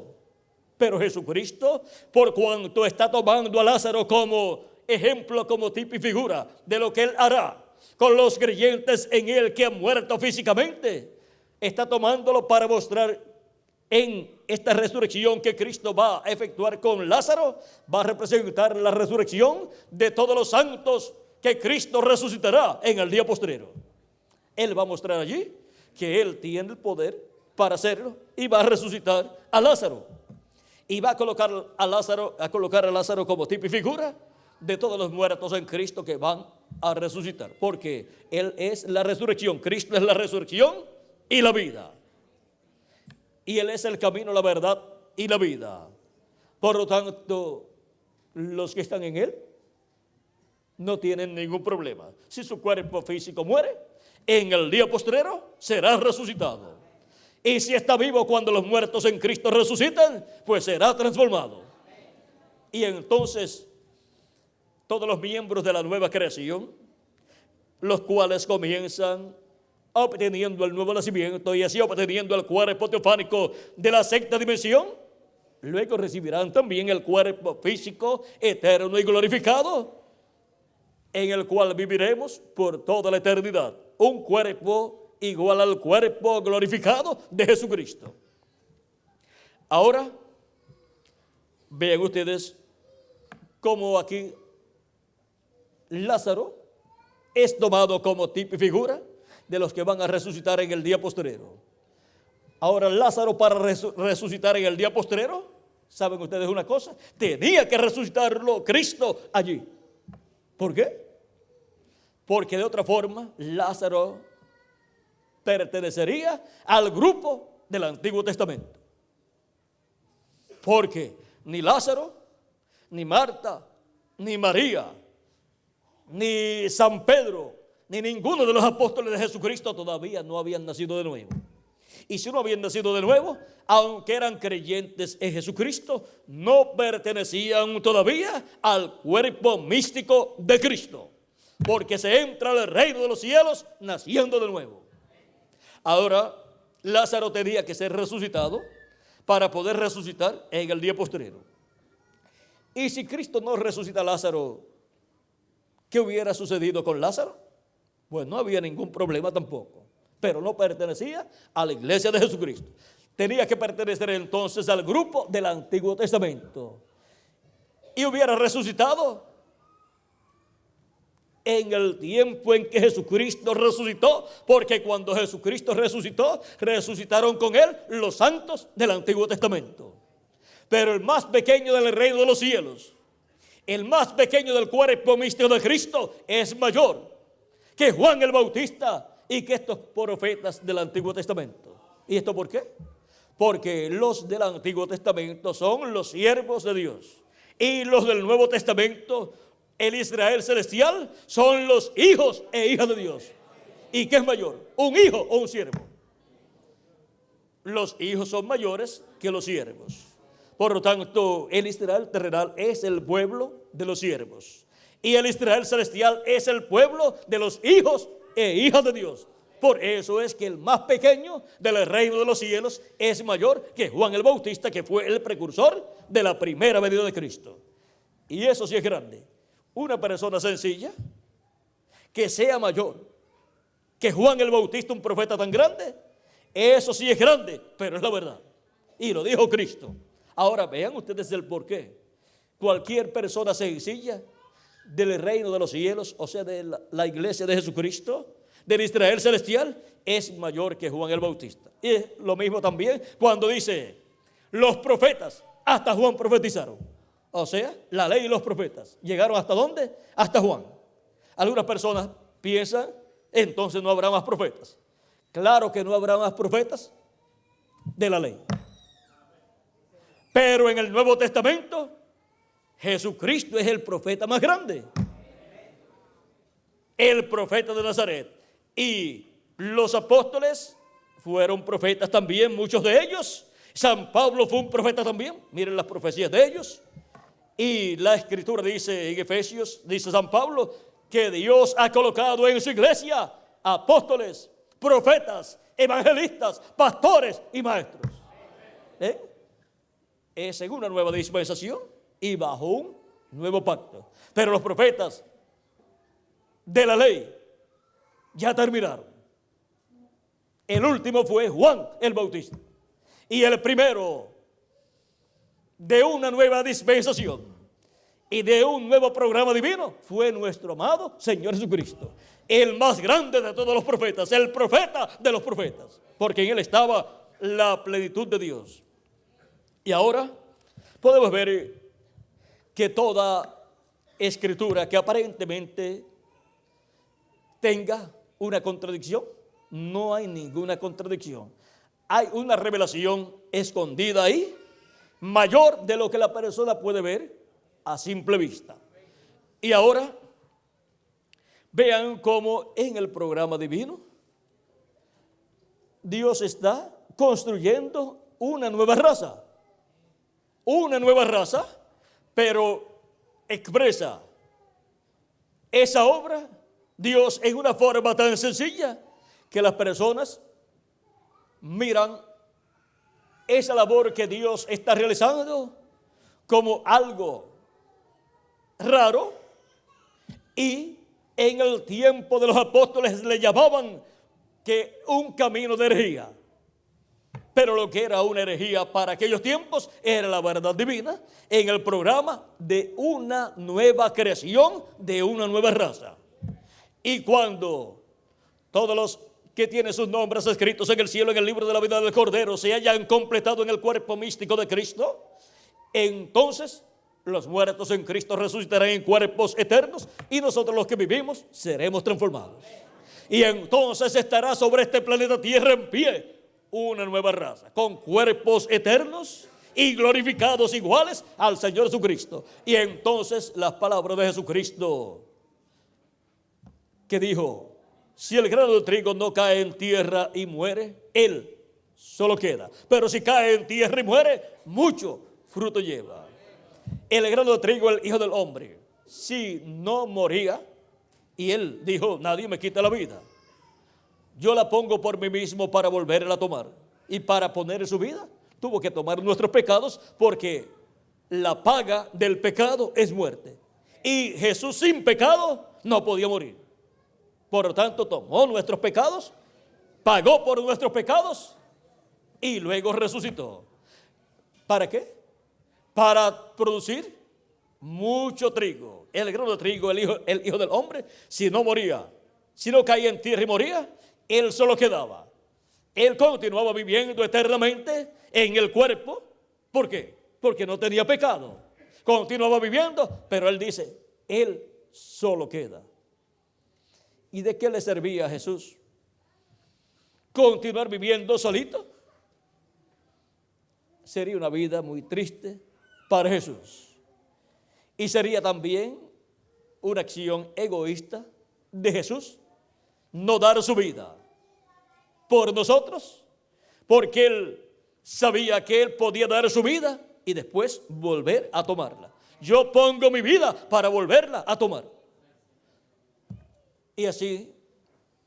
Pero Jesucristo, por cuanto está tomando a Lázaro como ejemplo, como tipo y figura de lo que él hará con los creyentes en él que han muerto físicamente, está tomándolo para mostrar en esta resurrección que Cristo va a efectuar con Lázaro, va a representar la resurrección de todos los santos que Cristo resucitará en el día postrero. Él va a mostrar allí que Él tiene el poder para hacerlo y va a resucitar a Lázaro. Y va a colocar a Lázaro como tipo y figura de todos los muertos en Cristo que van a resucitar. Porque Él es la resurrección, Cristo es la resurrección y la vida. Y Él es el camino, la verdad y la vida. Por lo tanto, los que están en Él no tienen ningún problema. Si su cuerpo físico muere, en el día postrero será resucitado. Y si está vivo cuando los muertos en Cristo resucitan, pues será transformado. Y entonces todos los miembros de la nueva creación, los cuales comienzan obteniendo el nuevo nacimiento y así obteniendo el cuerpo teofánico de la sexta dimensión, luego recibirán también el cuerpo físico eterno y glorificado, en el cual viviremos por toda la eternidad. Un cuerpo igual al cuerpo glorificado de Jesucristo. Ahora, vean ustedes cómo aquí Lázaro es tomado como tipo y figura de los que van a resucitar en el día postrero. Ahora, Lázaro, para resucitar en el día postrero, ¿saben ustedes una cosa? Tenía que resucitarlo Cristo allí. ¿Por qué? Porque de otra forma Lázaro pertenecería al grupo del Antiguo Testamento. Porque ni Lázaro, ni Marta, ni María, ni San Pedro, ni ninguno de los apóstoles de Jesucristo todavía no habían nacido de nuevo. Y si no habían nacido de nuevo, aunque eran creyentes en Jesucristo, no pertenecían todavía al cuerpo místico de Cristo, porque se entra al reino de los cielos naciendo de nuevo. Ahora, Lázaro tenía que ser resucitado para poder resucitar en el día postrero. Y si Cristo no resucita a Lázaro, ¿qué hubiera sucedido con Lázaro? Pues no había ningún problema tampoco, pero no pertenecía a la iglesia de Jesucristo. Tenía que pertenecer entonces al grupo del Antiguo Testamento. Y hubiera resucitado en el tiempo en que Jesucristo resucitó, porque cuando Jesucristo resucitó, resucitaron con Él los santos del Antiguo Testamento. Pero el más pequeño del reino de los cielos, el más pequeño del cuerpo místico de Cristo, es mayor que Juan el Bautista y que estos profetas del Antiguo Testamento. ¿Y esto por qué? Porque los del Antiguo Testamento son los siervos de Dios, y los del Nuevo Testamento, el Israel celestial, son los hijos e hijas de Dios. ¿Y qué es mayor? ¿Un hijo o un siervo? Los hijos son mayores que los siervos. Por lo tanto, el Israel terrenal es el pueblo de los siervos, y el Israel celestial es el pueblo de los hijos e hijas de Dios. Por eso es que el más pequeño del reino de los cielos es mayor que Juan el Bautista, que fue el precursor de la primera venida de Cristo. Y eso sí es grande. Una persona sencilla que sea mayor que Juan el Bautista, un profeta tan grande, eso sí es grande, pero es la verdad. Y lo dijo Cristo. Ahora vean ustedes el porqué. Cualquier persona sencilla del reino de los cielos, o sea, de la iglesia de Jesucristo, del Israel celestial es mayor que Juan el Bautista. Y es lo mismo también cuando dice, los profetas, hasta Juan profetizaron. O sea, la ley y los profetas llegaron ¿hasta dónde? Hasta Juan. Algunas personas piensan, entonces no habrá más profetas. Claro que no habrá más profetas de la ley. Pero en el Nuevo Testamento, Jesucristo es el profeta más grande. El profeta de Nazaret. Y los apóstoles fueron profetas también, muchos de ellos. San Pablo fue un profeta también. Miren las profecías de ellos. Y la Escritura dice en Efesios, dice San Pablo, que Dios ha colocado en su iglesia apóstoles, profetas, evangelistas, pastores y maestros. Es en una nueva dispensación y bajo un nuevo pacto. Pero los profetas de la ley ya terminaron. El último fue Juan el Bautista. Y el primero de una nueva dispensación y de un nuevo programa divino fue nuestro amado Señor Jesucristo, el más grande de todos los profetas, el profeta de los profetas, porque en él estaba la plenitud de Dios. Y ahora podemos ver que toda escritura que aparentemente tenga una contradicción, no hay ninguna contradicción. Hay una revelación escondida ahí, mayor de lo que la persona puede ver a simple vista. Y ahora, vean cómo en el programa divino, Dios está construyendo una nueva raza. Una nueva raza, pero expresa esa obra Dios en una forma tan sencilla que las personas miran esa labor que Dios está realizando como algo raro, y en el tiempo de los apóstoles le llamaban que un camino de herejía. Pero lo que era una herejía para aquellos tiempos era la verdad divina en el programa de una nueva creación, de una nueva raza. Y cuando todos los que tienen sus nombres escritos en el cielo, en el libro de la vida del Cordero, se hayan completado en el cuerpo místico de Cristo, entonces los muertos en Cristo resucitarán en cuerpos eternos y nosotros los que vivimos seremos transformados. Y entonces estará sobre este planeta Tierra en pie una nueva raza, con cuerpos eternos y glorificados iguales al Señor Jesucristo. Y entonces las palabras de Jesucristo que dijo, si el grano de trigo no cae en tierra y muere, él solo queda. Pero si cae en tierra y muere, mucho fruto lleva. El grano de trigo, el Hijo del Hombre, si no moría, y él dijo, nadie me quita la vida, yo la pongo por mí mismo para volverla a tomar. Y para poner en su vida, tuvo que tomar nuestros pecados, porque la paga del pecado es muerte. Y Jesús sin pecado no podía morir. Por lo tanto, tomó nuestros pecados, pagó por nuestros pecados y luego resucitó. ¿Para qué? Para producir mucho trigo. El grano de trigo, el hijo del hombre, si no moría, si no caía en tierra y moría, él solo quedaba. Él continuaba viviendo eternamente en el cuerpo. ¿Por qué? Porque no tenía pecado. Continuaba viviendo, pero él dice, él solo queda. ¿Y de qué le servía a Jesús continuar viviendo solito? Sería una vida muy triste para Jesús. Y sería también una acción egoísta de Jesús no dar su vida por nosotros, porque él sabía que él podía dar su vida y después volver a tomarla. Yo pongo mi vida para volverla a tomar. Y así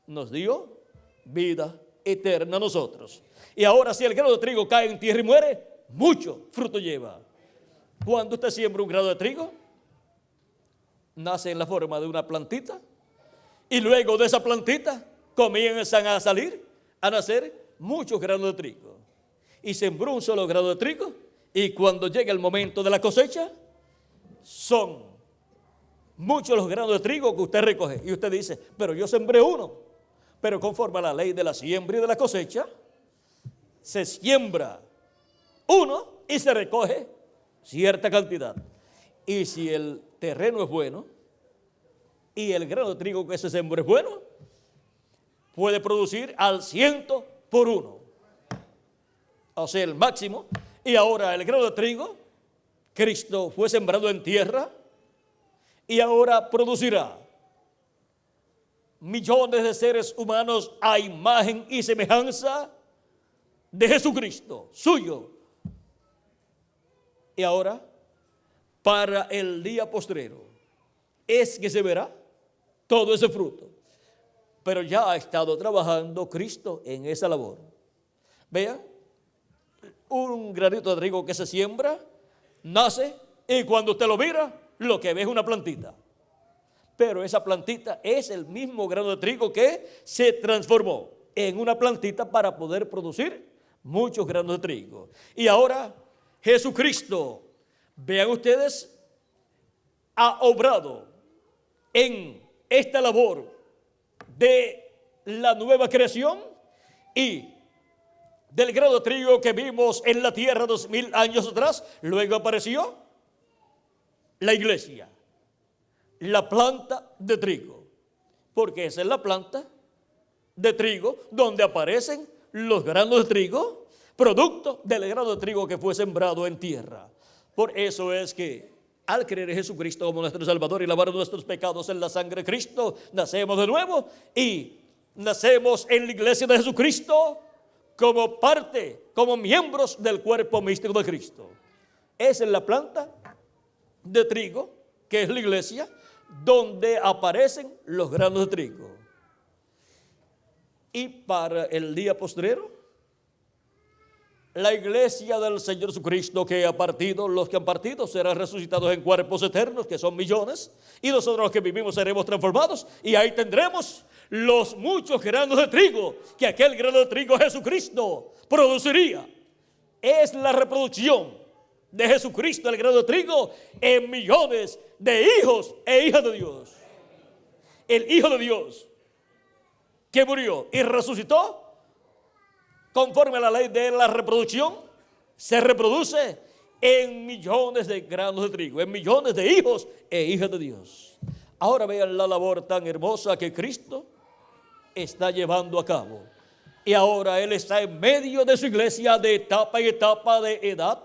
nos dio vida eterna a nosotros. Y ahora, si el grano de trigo cae en tierra y muere, mucho fruto lleva. Cuando usted siembra un grano de trigo, nace en la forma de una plantita, y luego de esa plantita comienzan a salir, a nacer muchos granos de trigo. Y sembró un solo grano de trigo, y cuando llega el momento de la cosecha, son muchos los granos de trigo que usted recoge. Y usted dice, pero yo sembré uno. Pero conforme a la ley de la siembra y de la cosecha, se siembra uno y se recoge cierta cantidad. Y si el terreno es bueno y el grano de trigo que se sembró es bueno, puede producir al 100%. O sea, el máximo. Y ahora el grano de trigo, Cristo fue sembrado en tierra y ahora producirá millones de seres humanos a imagen y semejanza de Jesucristo, suyo. Y ahora, para el día postrero, es que se verá todo ese fruto. Pero ya ha estado trabajando Cristo en esa labor. Vean, un granito de trigo que se siembra, nace, y cuando usted lo mira, lo que ve es una plantita. Pero esa plantita es el mismo grano de trigo que se transformó en una plantita para poder producir muchos granos de trigo. Y ahora Jesucristo, vean ustedes, ha obrado en esta labor de la nueva creación y del grano de trigo que vimos en la tierra 2000 años atrás. Luego apareció la iglesia, la planta de trigo, porque esa es la planta de trigo donde aparecen los granos de trigo, producto del grano de trigo que fue sembrado en tierra. Por eso es que al creer en Jesucristo como nuestro Salvador y lavar nuestros pecados en la sangre de Cristo, nacemos de nuevo y nacemos en la iglesia de Jesucristo como parte, como miembros del cuerpo místico de Cristo. Esa es la planta de trigo, que es la iglesia, donde aparecen los granos de trigo. Y para el día postrero, la iglesia del Señor Jesucristo que ha partido, los que han partido serán resucitados en cuerpos eternos, que son millones, y nosotros los que vivimos seremos transformados, y ahí tendremos los muchos granos de trigo que aquel grano de trigo Jesucristo produciría. Es la reproducción de Jesucristo, el grano de trigo, en millones de hijos e hijas de Dios. El Hijo de Dios que murió y resucitó, conforme a la ley de la reproducción, se reproduce en millones de granos de trigo, en millones de hijos e hijas de Dios. Ahora vean la labor tan hermosa que Cristo está llevando a cabo. Y ahora Él está en medio de su iglesia de etapa en etapa, de edad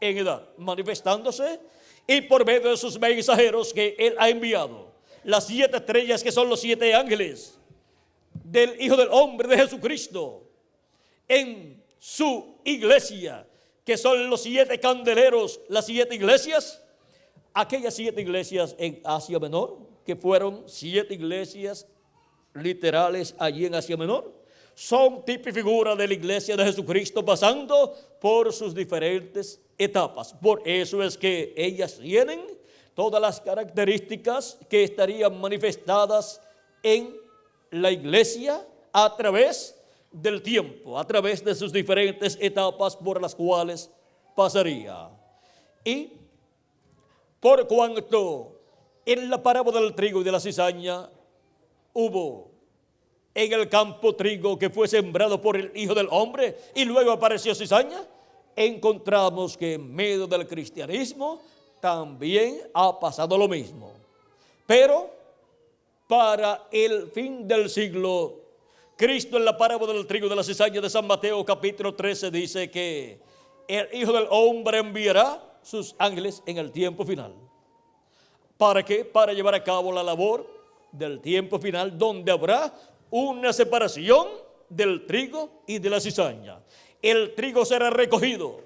en edad, manifestándose, y por medio de sus mensajeros que Él ha enviado, las 7 estrellas que son los 7 ángeles del Hijo del Hombre de Jesucristo, en su iglesia, que son los 7 candeleros, las 7 iglesias, aquellas 7 iglesias en Asia Menor, que fueron 7 iglesias literales allí en Asia Menor, son tipo y figura de la iglesia de Jesucristo pasando por sus diferentes etapas. Por eso es que ellas tienen todas las características que estarían manifestadas en la iglesia a través del tiempo, a través de sus diferentes etapas por las cuales pasaría. Y por cuanto en la parábola del trigo y de la cizaña hubo en el campo trigo que fue sembrado por el Hijo del Hombre y luego apareció cizaña, encontramos que en medio del cristianismo también ha pasado lo mismo. Pero para el fin del siglo, Cristo en la parábola del trigo y de la cizaña de San Mateo capítulo 13 dice que el Hijo del Hombre enviará sus ángeles en el tiempo final. ¿Para qué? Para llevar a cabo la labor del tiempo final, donde habrá una separación del trigo y de la cizaña. El trigo será recogido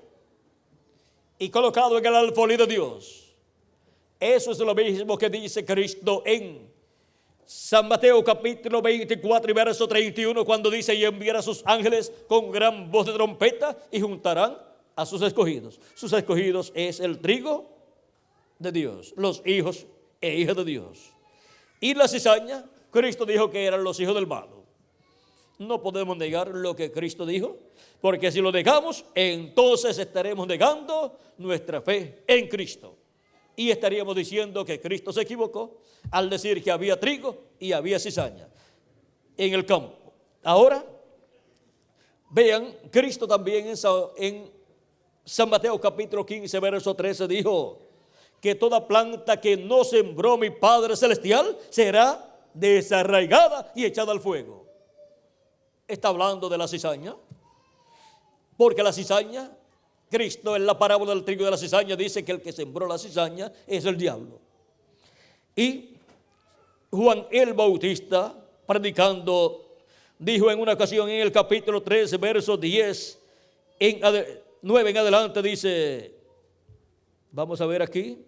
y colocado en el alfolí de Dios. Eso es lo mismo que dice Cristo en San Mateo capítulo 24 y verso 31, cuando dice: y enviará a sus ángeles con gran voz de trompeta y juntarán a sus escogidos. Sus escogidos es el trigo de Dios, los hijos e hijas de Dios. Y la cizaña, Cristo dijo que eran los hijos del malo. No podemos negar lo que Cristo dijo, porque si lo negamos, entonces estaremos negando nuestra fe en Cristo. Y estaríamos diciendo que Cristo se equivocó al decir que había trigo y había cizaña en el campo. Ahora, vean, Cristo también en San Mateo capítulo 15, verso 13 dijo que toda planta que no sembró mi Padre Celestial será desarraigada y echada al fuego. Está hablando de la cizaña, porque la cizaña, Cristo en la parábola del trigo de la cizaña dice que el que sembró la cizaña es el diablo. Y Juan el Bautista, predicando, dijo en una ocasión en el capítulo 13, verso 10, 9 en adelante, dice, vamos a ver aquí.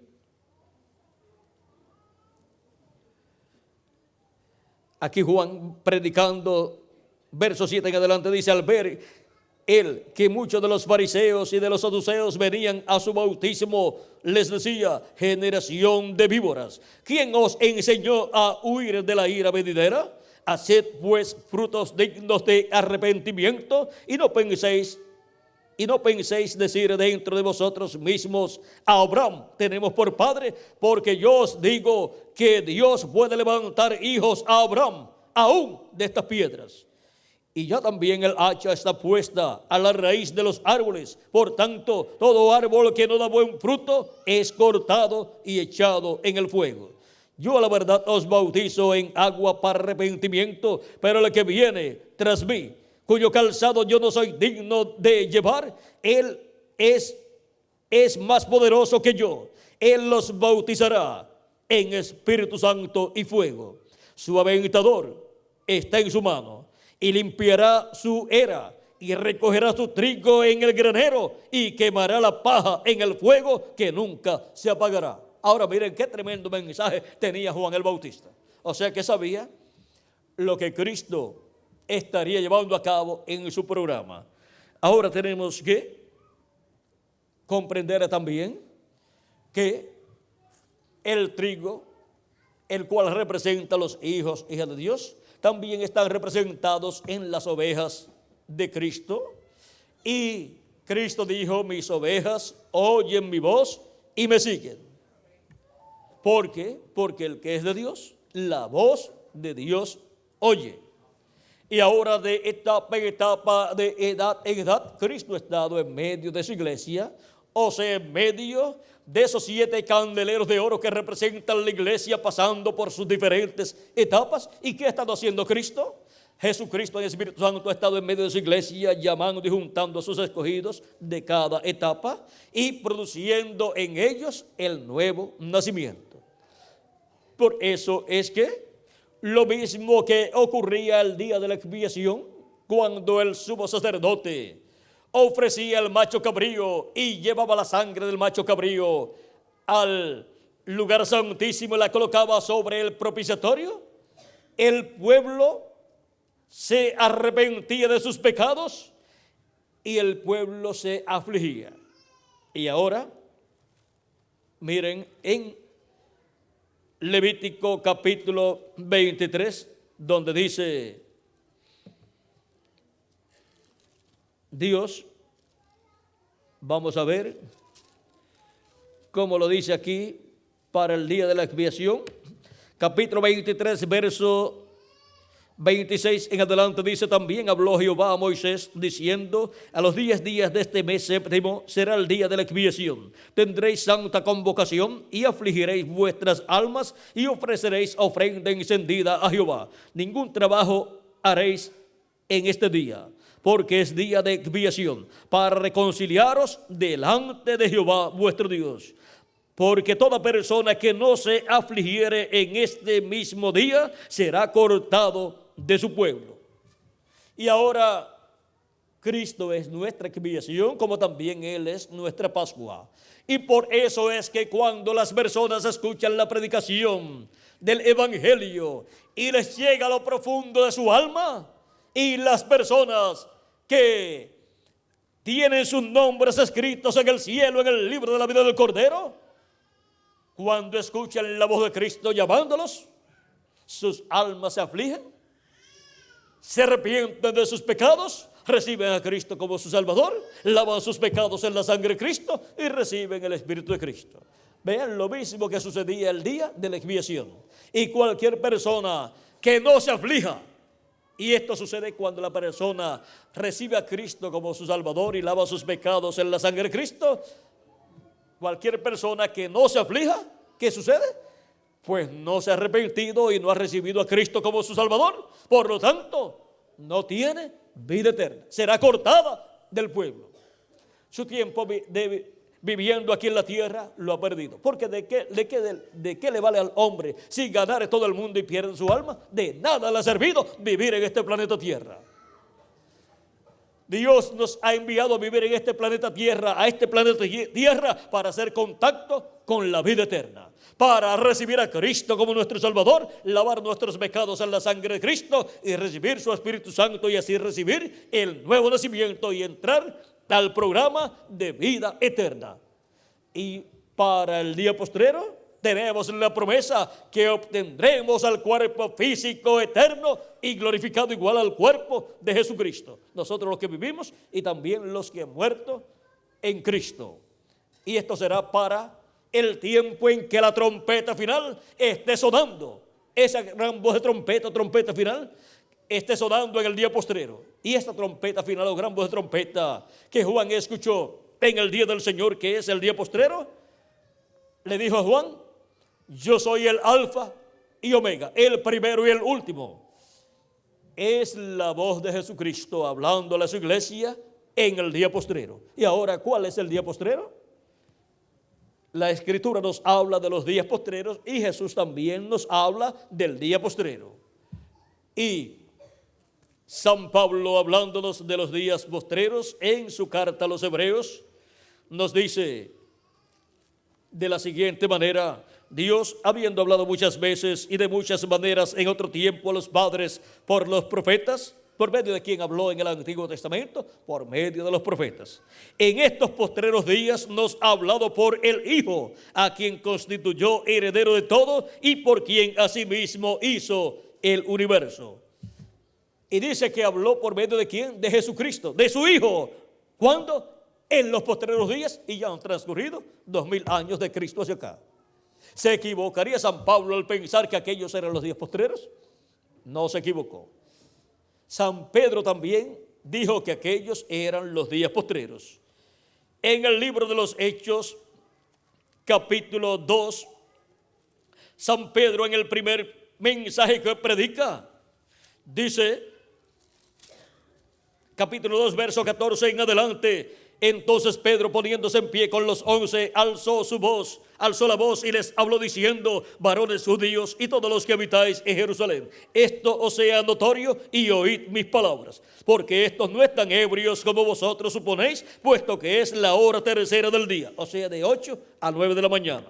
Aquí Juan predicando, verso 7 en adelante, dice, al ver él que muchos de los fariseos y de los saduceos venían a su bautismo, les decía, generación de víboras, ¿quién os enseñó a huir de la ira venidera? Haced pues frutos dignos de arrepentimiento y no penséis decir dentro de vosotros mismos, a Abraham tenemos por padre, porque yo os digo que Dios puede levantar hijos a Abraham, aún de estas piedras. Y ya también el hacha está puesta a la raíz de los árboles. Por tanto, todo árbol que no da buen fruto es cortado y echado en el fuego. Yo a la verdad os bautizo en agua para arrepentimiento, pero el que viene tras mí, cuyo calzado yo no soy digno de llevar, él es más poderoso que yo. Él los bautizará en Espíritu Santo y fuego. Su aventador está en su mano y limpiará su era y recogerá su trigo en el granero y quemará la paja en el fuego que nunca se apagará. Ahora miren qué tremendo mensaje tenía Juan el Bautista. O sea que sabía lo que Cristo estaría llevando a cabo en su programa. Ahora tenemos que comprender también que el trigo, el cual representa a los hijos, hijas de Dios, también están representados en las ovejas de Cristo. Y Cristo dijo, mis ovejas oyen mi voz y me siguen. ¿Por qué? Porque el que es de Dios, la voz de Dios oye. Y ahora de etapa en etapa, de edad en edad, Cristo ha estado en medio de su iglesia, o sea, en medio de esos 7 candeleros de oro que representan la iglesia, pasando por sus diferentes etapas. ¿Y qué ha estado haciendo Cristo? Jesucristo en el Espíritu Santo ha estado en medio de su iglesia, llamando y juntando a sus escogidos de cada etapa y produciendo en ellos el nuevo nacimiento. Por eso es que lo mismo que ocurría el día de la expiación, cuando el sumo sacerdote ofrecía el macho cabrío y llevaba la sangre del macho cabrío al lugar santísimo y la colocaba sobre el propiciatorio, el pueblo se arrepentía de sus pecados y el pueblo se afligía. Y ahora, miren, en Levítico capítulo 23, donde dice Dios, vamos a ver cómo lo dice aquí para el día de la expiación, capítulo 23, verso 26 en adelante dice, también habló Jehová a Moisés diciendo, a los 10 días de este mes séptimo será el día de la expiación. Tendréis santa convocación y afligiréis vuestras almas y ofreceréis ofrenda encendida a Jehová. Ningún trabajo haréis en este día, porque es día de expiación, para reconciliaros delante de Jehová vuestro Dios. Porque toda persona que no se afligiere en este mismo día será cortado de su pueblo. Y ahora Cristo es nuestra expiación, como también Él es nuestra Pascua. Y por eso es que cuando las personas escuchan la predicación del Evangelio y les llega a lo profundo de su alma, y las personas que tienen sus nombres escritos en el cielo, en el libro de la vida del Cordero, cuando escuchan la voz de Cristo llamándolos, sus almas se afligen, se arrepienten de sus pecados, reciben a Cristo como su Salvador, lavan sus pecados en la sangre de Cristo y reciben el Espíritu de Cristo. Vean lo mismo que sucedía el día de la expiación. Y cualquier persona que no se aflija Y esto sucede cuando la persona recibe a Cristo como su Salvador y lava sus pecados en la sangre de Cristo. Cualquier persona que no se aflija, ¿qué sucede? Pues no se ha arrepentido y no ha recibido a Cristo como su Salvador. Por lo tanto, no tiene vida eterna. Será cortada del pueblo. Su tiempo viviendo aquí en la tierra lo ha perdido. Porque ¿de qué le vale al hombre si ganare todo el mundo y pierde su alma? De nada le ha servido vivir en este planeta Tierra. Dios nos ha enviado a vivir en este planeta Tierra, a este planeta Tierra, para hacer contacto con la vida eterna, para recibir a Cristo como nuestro Salvador, lavar nuestros pecados en la sangre de Cristo y recibir su Espíritu Santo y así recibir el nuevo nacimiento y entrar al programa de vida eterna. Y para el día postrero tenemos la promesa que obtendremos al cuerpo físico eterno y glorificado igual al cuerpo de Jesucristo. Nosotros los que vivimos y también los que han muerto en Cristo. Y esto será para el tiempo en que la trompeta final esté sonando. Esa gran voz de trompeta final, esté sonando en el día postrero. Y esta trompeta final o gran voz de trompeta que Juan escuchó en el día del Señor, que es el día postrero, le dijo a Juan: yo soy el alfa y omega, el primero y el último. Es la voz de Jesucristo hablándole a su iglesia en el día postrero. Y ahora, ¿cuál es el día postrero? La Escritura nos habla de los días postreros y Jesús también nos habla del día postrero. Y San Pablo, hablándonos de los días postreros en su carta a los Hebreos, nos dice de la siguiente manera: Dios, habiendo hablado muchas veces y de muchas maneras en otro tiempo a los padres por los profetas, ¿por medio de quién habló en el Antiguo Testamento? Por medio de los profetas. En estos postreros días nos ha hablado por el Hijo, a quien constituyó heredero de todo y por quien asimismo hizo el universo. Y dice que habló por medio de quién? De Jesucristo, de su Hijo. ¿Cuándo? En los postreros días, y ya han transcurrido 2000 años de Cristo hacia acá. ¿Se equivocaría San Pablo al pensar que aquellos eran los días postreros? No se equivocó. San Pedro también dijo que aquellos eran los días postreros. En el libro de los Hechos, capítulo 2, San Pedro en el primer mensaje que predica, dice, capítulo 2, verso 14 en adelante: entonces Pedro, poniéndose en pie con los 11, alzó la voz y les habló diciendo: varones judíos y todos los que habitáis en Jerusalén, esto os sea notorio y oíd mis palabras, porque estos no están ebrios como vosotros suponéis, puesto que es la hora tercera del día, o sea, de 8 a 9 de la mañana.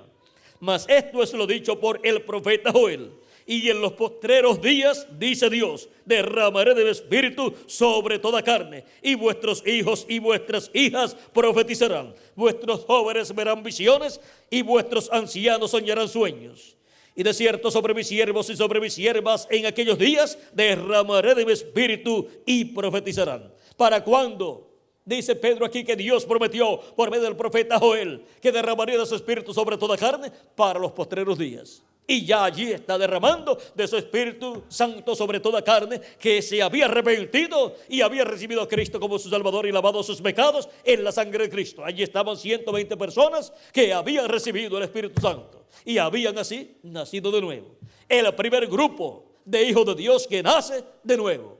Mas esto es lo dicho por el profeta Joel: y en los postreros días, dice Dios, derramaré de mi espíritu sobre toda carne, y vuestros hijos y vuestras hijas profetizarán, vuestros jóvenes verán visiones, y vuestros ancianos soñarán sueños. Y de cierto sobre mis siervos y sobre mis siervas en aquellos días derramaré de mi espíritu y profetizarán. ¿Para cuándo? Dice Pedro aquí que Dios prometió por medio del profeta Joel que derramaría de su espíritu sobre toda carne para los postreros días. Y ya allí está derramando de su Espíritu Santo sobre toda carne que se había arrepentido y había recibido a Cristo como su Salvador y lavado sus pecados en la sangre de Cristo. Allí estaban 120 personas que habían recibido el Espíritu Santo y habían así nacido de nuevo. El primer grupo de hijos de Dios que nace de nuevo.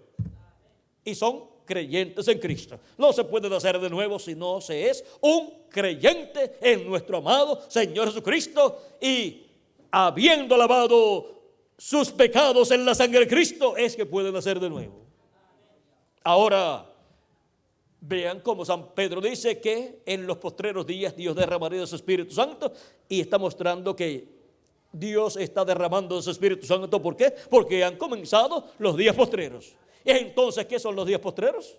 Y son creyentes en Cristo. No se puede nacer de nuevo si no se es un creyente en nuestro amado Señor Jesucristo y habiendo lavado sus pecados en la sangre de Cristo, es que pueden nacer de nuevo. Ahora, vean cómo San Pedro dice que en los postreros días Dios derramaría de su Espíritu Santo, y está mostrando que Dios está derramando de su Espíritu Santo. ¿Por qué? Porque han comenzado los días postreros. Y entonces, ¿qué son los días postreros?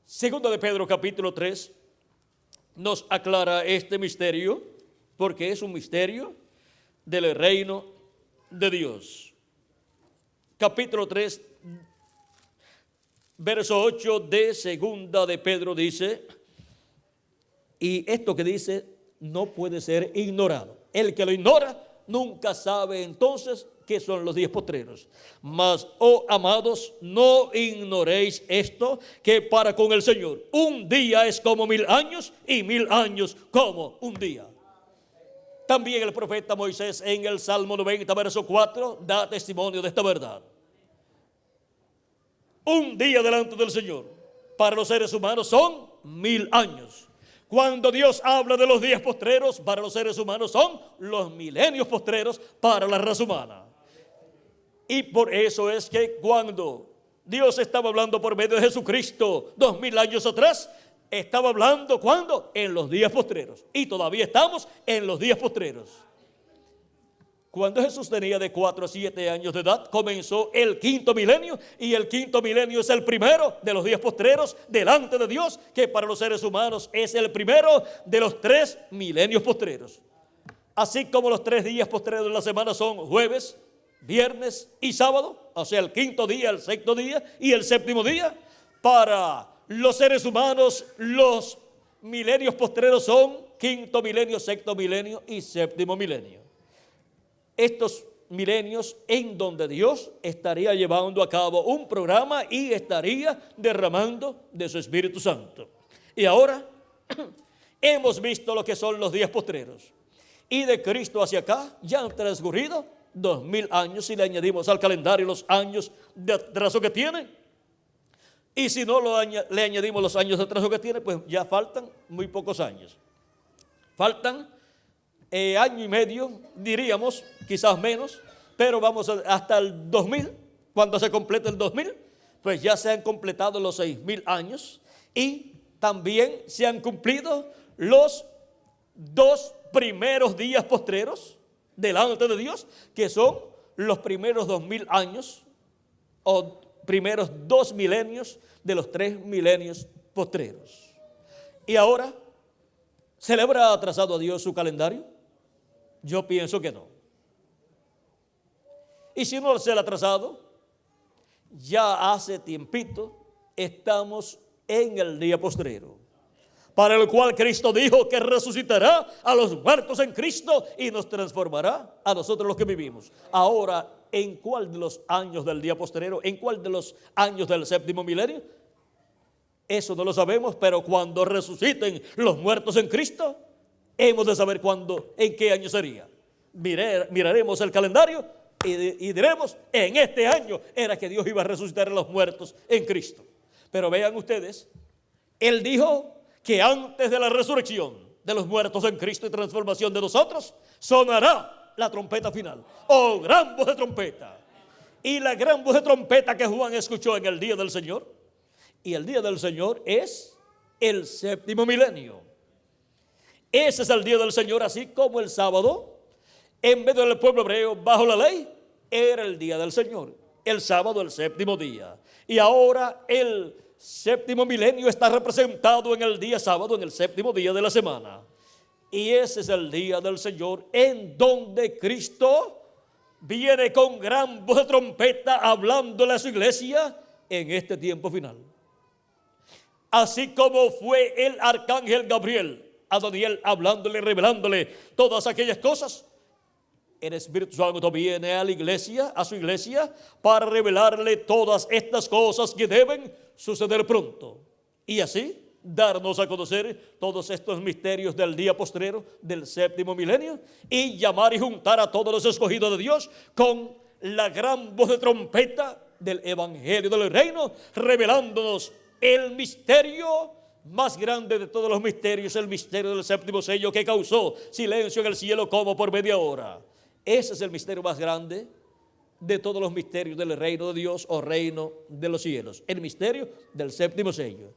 Segundo de Pedro, capítulo 3, nos aclara este misterio, porque es un misterio del reino de Dios. Capítulo 3, verso 8 de segunda de Pedro dice, y esto que dice no puede ser ignorado. El que lo ignora nunca sabe entonces ¿Qué son los días postreros? Mas, oh amados, no ignoréis esto, que para con el Señor un día es como 1000 años y 1000 años como un día. También el profeta Moisés en el Salmo 90, verso 4, da testimonio de esta verdad. Un día delante del Señor para los seres humanos son 1000 años. Cuando Dios habla de los días postreros, para los seres humanos son los milenios postreros para la raza humana. Y por eso es que cuando Dios estaba hablando por medio de Jesucristo 2000 años atrás, estaba hablando ¿cuándo? En los días postreros. Y todavía estamos en los días postreros. Cuando Jesús tenía de 4 a 7 años de edad, comenzó el 5.º milenio, y el 5.º milenio es el primero de los días postreros delante de Dios, que para los seres humanos es el primero de los 3 milenios postreros. Así como los 3 días postreros de la semana son jueves, viernes y sábado, o sea, el 5.º día, el 6.º día y el 7.º día, para los seres humanos los milenios postreros son 5.º milenio, 6.º milenio y 7.º milenio. Estos milenios en donde Dios estaría llevando a cabo un programa y estaría derramando de su Espíritu Santo. Y ahora hemos visto lo que son los días postreros. Y de Cristo hacia acá ya han transcurrido 2000 años, si le añadimos al calendario los años de atraso que tiene. Y si no le añadimos los años de atraso que tiene, pues ya faltan muy pocos años. Faltan año y medio, diríamos, quizás menos, pero vamos hasta el 2000, cuando se complete el 2000, pues ya se han completado los 6000 años y también se han cumplido los 2 primeros días postreros delante de Dios, que son los primeros 2000 años o primeros 2 milenios de los 3 milenios postreros. Y ahora, ¿se le habrá atrasado a Dios su calendario? Yo pienso que no. Y si no se le ha atrasado, ya hace tiempito estamos en el día postrero, para el cual Cristo dijo que resucitará a los muertos en Cristo y nos transformará a nosotros los que vivimos. Ahora, ¿en cuál de los años del día postrero? ¿En cuál de los años del 7.º milenio? Eso no lo sabemos, pero cuando resuciten los muertos en Cristo, hemos de saber cuándo, en qué año sería. Miraremos el calendario y diremos, en este año era que Dios iba a resucitar a los muertos en Cristo. Pero vean ustedes, Él dijo que antes de la resurrección de los muertos en Cristo y transformación de nosotros, sonará la trompeta final, o gran voz de trompeta. Y la gran voz de trompeta que Juan escuchó en el día del Señor, y el día del Señor es el 7.º milenio. Ese es el día del Señor, así como el sábado, en medio del pueblo hebreo, bajo la ley, era el día del Señor. El sábado, el 7.º día. Y ahora el 7.º milenio está representado en el día sábado, en el 7.º día de la semana. Y ese es el día del Señor, en donde Cristo viene con gran voz de trompeta, hablándole a su iglesia en este tiempo final. Así como fue el arcángel Gabriel a Daniel hablándole, revelándole todas aquellas cosas, el Espíritu Santo viene a la iglesia, a su iglesia, para revelarle todas estas cosas que deben suceder pronto. Y así darnos a conocer todos estos misterios del día postrero, del 7.º milenio, y llamar y juntar a todos los escogidos de Dios con la gran voz de trompeta del Evangelio del Reino, revelándonos el misterio más grande de todos los misterios, el misterio del 7.º sello, que causó silencio en el cielo como por media hora. Ese es el misterio más grande de todos los misterios del reino de Dios o reino de los cielos, el misterio del 7.º sello.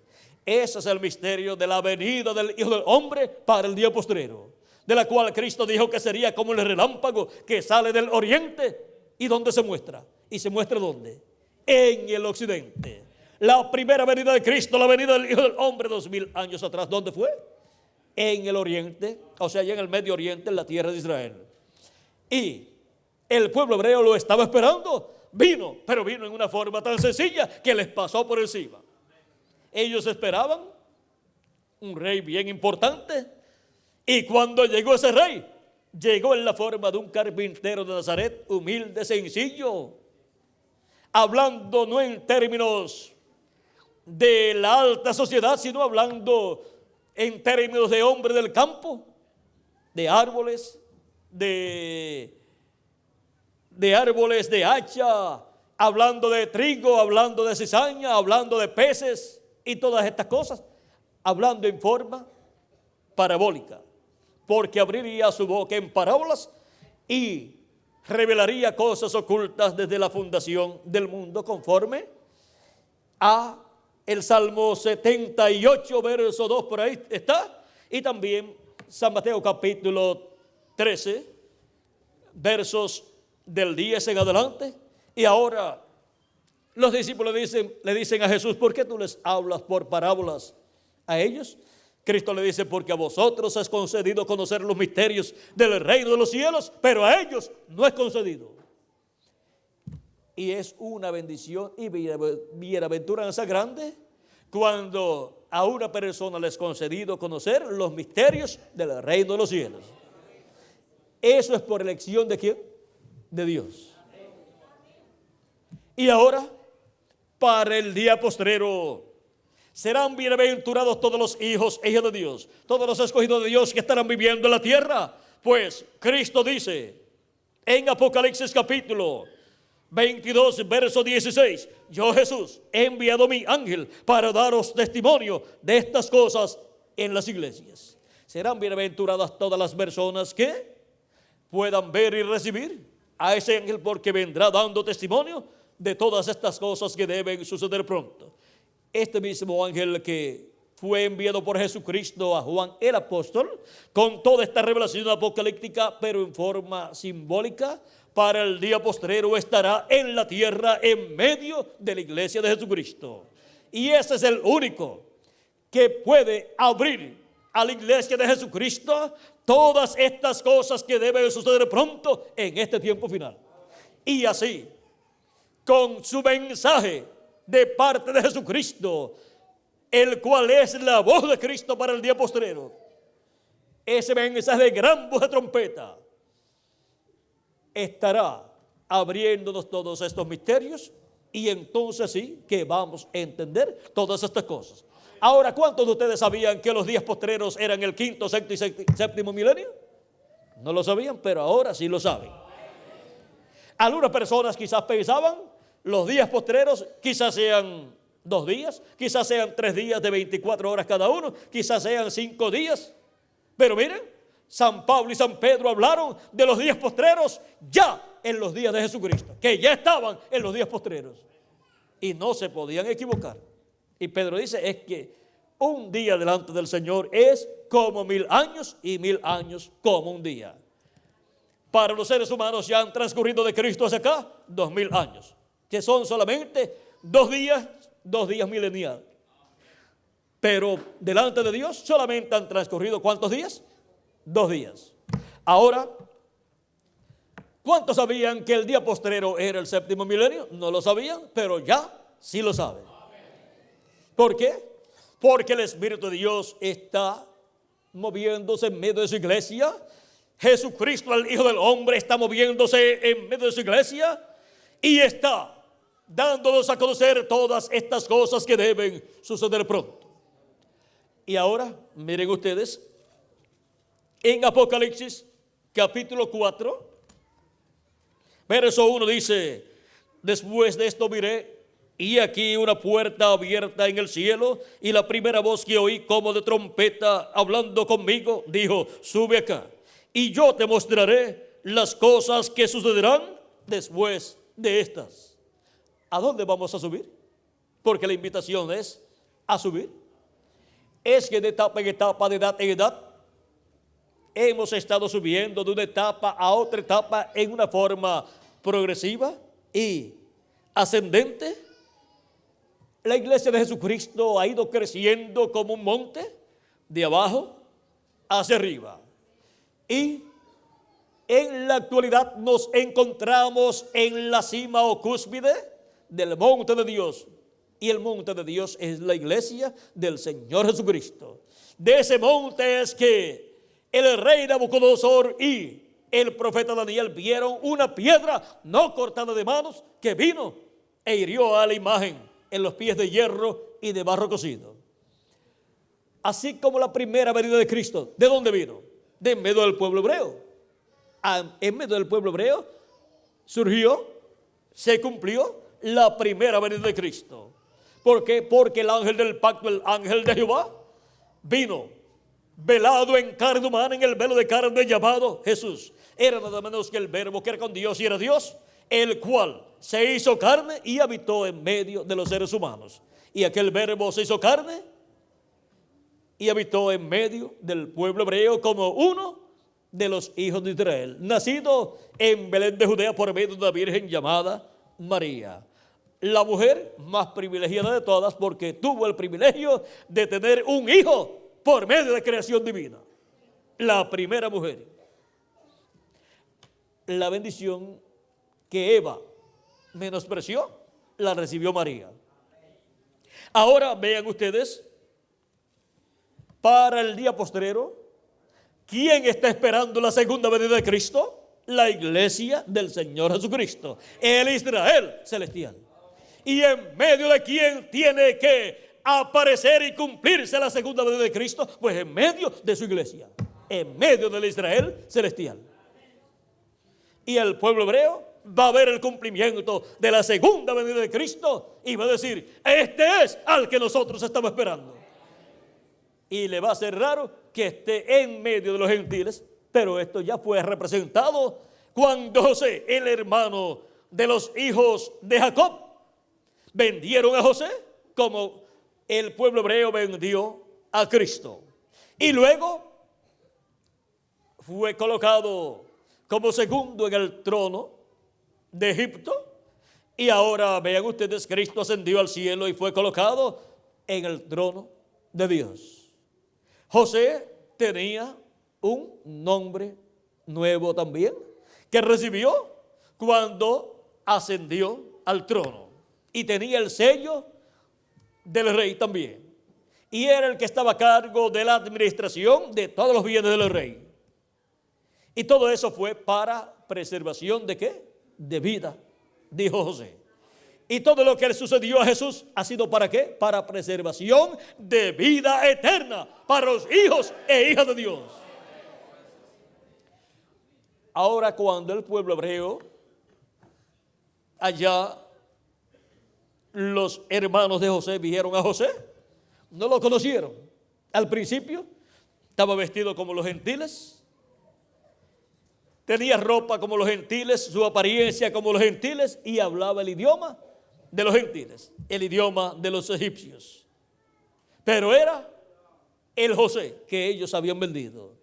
Ese es el misterio de la venida del Hijo del Hombre para el día postrero, de la cual Cristo dijo que sería como el relámpago que sale del oriente. ¿Y dónde se muestra? ¿Y se muestra dónde? En el occidente. La primera venida de Cristo, la venida del Hijo del Hombre 2000 años atrás, ¿dónde fue? En el oriente, o sea, allá en el Medio Oriente, en la tierra de Israel. Y el pueblo hebreo lo estaba esperando. Vino, pero vino en una forma tan sencilla que les pasó por encima. Ellos esperaban un rey bien importante, y cuando llegó ese rey, llegó en la forma de un carpintero de Nazaret, humilde, sencillo, hablando no en términos de la alta sociedad, sino hablando en términos de hombre del campo, de árboles, de árboles de hacha, hablando de trigo, hablando de cizaña, hablando de peces y todas estas cosas, hablando en forma parabólica, porque abriría su boca en parábolas y revelaría cosas ocultas desde la fundación del mundo, conforme a el Salmo 78, verso 2, por ahí está, y también San Mateo capítulo 13, versos del 10 en adelante. Y ahora los discípulos le dicen a Jesús: ¿por qué tú les hablas por parábolas a ellos? Cristo le dice: porque a vosotros es concedido conocer los misterios del reino de los cielos, pero a ellos no es concedido. Y es una bendición y bienaventuranza grande cuando a una persona le es concedido conocer los misterios del reino de los cielos. Eso es por elección ¿de quién? De Dios. Y ahora, para el día postrero, serán bienaventurados todos los hijos e hijas de Dios, todos los escogidos de Dios que estarán viviendo en la tierra. Pues Cristo dice en Apocalipsis capítulo 22, verso 16: yo, Jesús, he enviado mi ángel para daros testimonio de estas cosas en las iglesias. Serán bienaventuradas todas las personas que puedan ver y recibir a ese ángel, porque vendrá dando testimonio de todas estas cosas que deben suceder pronto. Este mismo ángel que fue enviado por Jesucristo a Juan el apóstol, con toda esta revelación apocalíptica, pero en forma simbólica, para el día postrero estará en la tierra en medio de la iglesia de Jesucristo. Y ese es el único que puede abrir a la iglesia de Jesucristo todas estas cosas que deben suceder pronto en este tiempo final. Y así, con su mensaje de parte de Jesucristo, el cual es la voz de Cristo para el día postrero, ese mensaje de gran voz de trompeta estará abriéndonos todos estos misterios, y entonces sí que vamos a entender todas estas cosas. Ahora, ¿cuántos de ustedes sabían que los días postreros eran el quinto, sexto y séptimo milenio? No lo sabían, pero ahora sí lo saben. Algunas personas quizás pensaban los días postreros quizás sean 2 días, quizás sean 3 días de 24 horas cada uno, quizás sean 5 días. Pero miren, San Pablo y San Pedro hablaron de los días postreros ya en los días de Jesucristo, que ya estaban en los días postreros y no se podían equivocar. Y Pedro dice: es que un día delante del Señor es como 1000 años, y 1000 años como un día. Para los seres humanos ya han transcurrido de Cristo hacia acá 2000 años, que son solamente 2 días mileniales. Pero delante de Dios solamente han transcurrido ¿cuántos días? 2 días. Ahora, ¿cuántos sabían que el día postrero era el séptimo milenio? No lo sabían, pero ya sí lo saben. ¿Por qué? Porque el Espíritu de Dios está moviéndose en medio de su iglesia. Jesucristo, el Hijo del Hombre, está moviéndose en medio de su iglesia y está dándonos a conocer todas estas cosas que deben suceder pronto. Y ahora, miren ustedes, en Apocalipsis capítulo 4, verso 1 dice: después de esto miré, y aquí una puerta abierta en el cielo, y la primera voz que oí como de trompeta hablando conmigo dijo: sube acá, y yo te mostraré las cosas que sucederán después de estas. ¿A dónde vamos a subir? Porque la invitación es a subir. Es que de etapa en etapa, de edad en edad, hemos estado subiendo de una etapa a otra etapa en una forma progresiva y ascendente. La iglesia de Jesucristo ha ido creciendo como un monte, de abajo hacia arriba. Y en la actualidad nos encontramos en la cima o cúspide del monte de Dios. Y el monte de Dios es la iglesia del Señor Jesucristo. De ese monte es que el rey Nabucodonosor y el profeta Daniel vieron una piedra no cortada de manos que vino e hirió a la imagen en los pies de hierro y de barro cocido. Así como la primera venida de Cristo, ¿de dónde vino? De en medio del pueblo hebreo. En medio del pueblo hebreo surgió, se cumplió la primera venida de Cristo. ¿Por qué? Porque el ángel del pacto, el ángel de Jehová, vino velado en carne humana, en el velo de carne llamado Jesús. Era nada menos que el verbo que era con Dios y era Dios, el cual se hizo carne y habitó en medio de los seres humanos. Y aquel verbo se hizo carne y habitó en medio del pueblo hebreo como uno de los hijos de Israel, nacido en Belén de Judea por medio de una virgen llamada María. La mujer más privilegiada de todas, porque tuvo el privilegio de tener un hijo por medio de creación divina. La primera mujer. La bendición que Eva menospreció, la recibió María. Ahora vean ustedes, para el día postrero, ¿quién está esperando la segunda venida de Cristo? La iglesia del Señor Jesucristo, el Israel celestial. ¿Y en medio de quién tiene que aparecer y cumplirse la segunda venida de Cristo? Pues en medio de su iglesia, en medio del Israel celestial. Y el pueblo hebreo va a ver el cumplimiento de la segunda venida de Cristo y va a decir, este es al que nosotros estamos esperando. Y le va a ser raro que esté en medio de los gentiles, pero esto ya fue representado cuando José, el hermano de los hijos de Jacob, vendieron a José como el pueblo hebreo vendió a Cristo. Y luego fue colocado como segundo en el trono de Egipto. Y ahora vean ustedes, Cristo ascendió al cielo y fue colocado en el trono de Dios. José tenía un nombre nuevo también, que recibió cuando ascendió al trono. Y tenía el sello del rey también. Y era el que estaba a cargo de la administración de todos los bienes del rey. Y todo eso fue para preservación ¿de qué? De vida, dijo José. Y todo lo que le sucedió a Jesús ha sido ¿para qué? Para preservación de vida eterna para los hijos e hijas de Dios. Ahora cuando el pueblo hebreo, allá los hermanos de José vieron a José, no lo conocieron. Al principio estaba vestido como los gentiles, tenía ropa como los gentiles, su apariencia como los gentiles y hablaba el idioma de los gentiles, el idioma de los egipcios. Pero era el José que ellos habían vendido.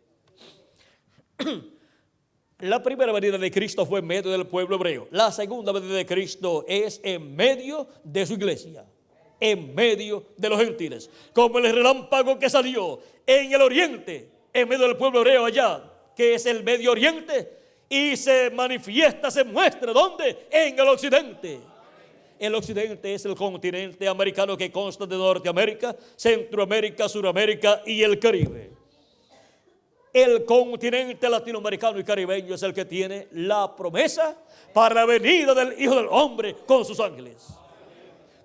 La primera venida de Cristo fue en medio del pueblo hebreo. La segunda venida de Cristo es en medio de su iglesia, en medio de los gentiles. Como el relámpago que salió en el oriente, en medio del pueblo hebreo allá, que es el Medio Oriente, y se manifiesta, se muestra, ¿dónde? En el occidente. El occidente es el continente americano que consta de Norteamérica, Centroamérica, Suramérica y el Caribe. El continente latinoamericano y caribeño es el que tiene la promesa para la venida del Hijo del Hombre con sus ángeles.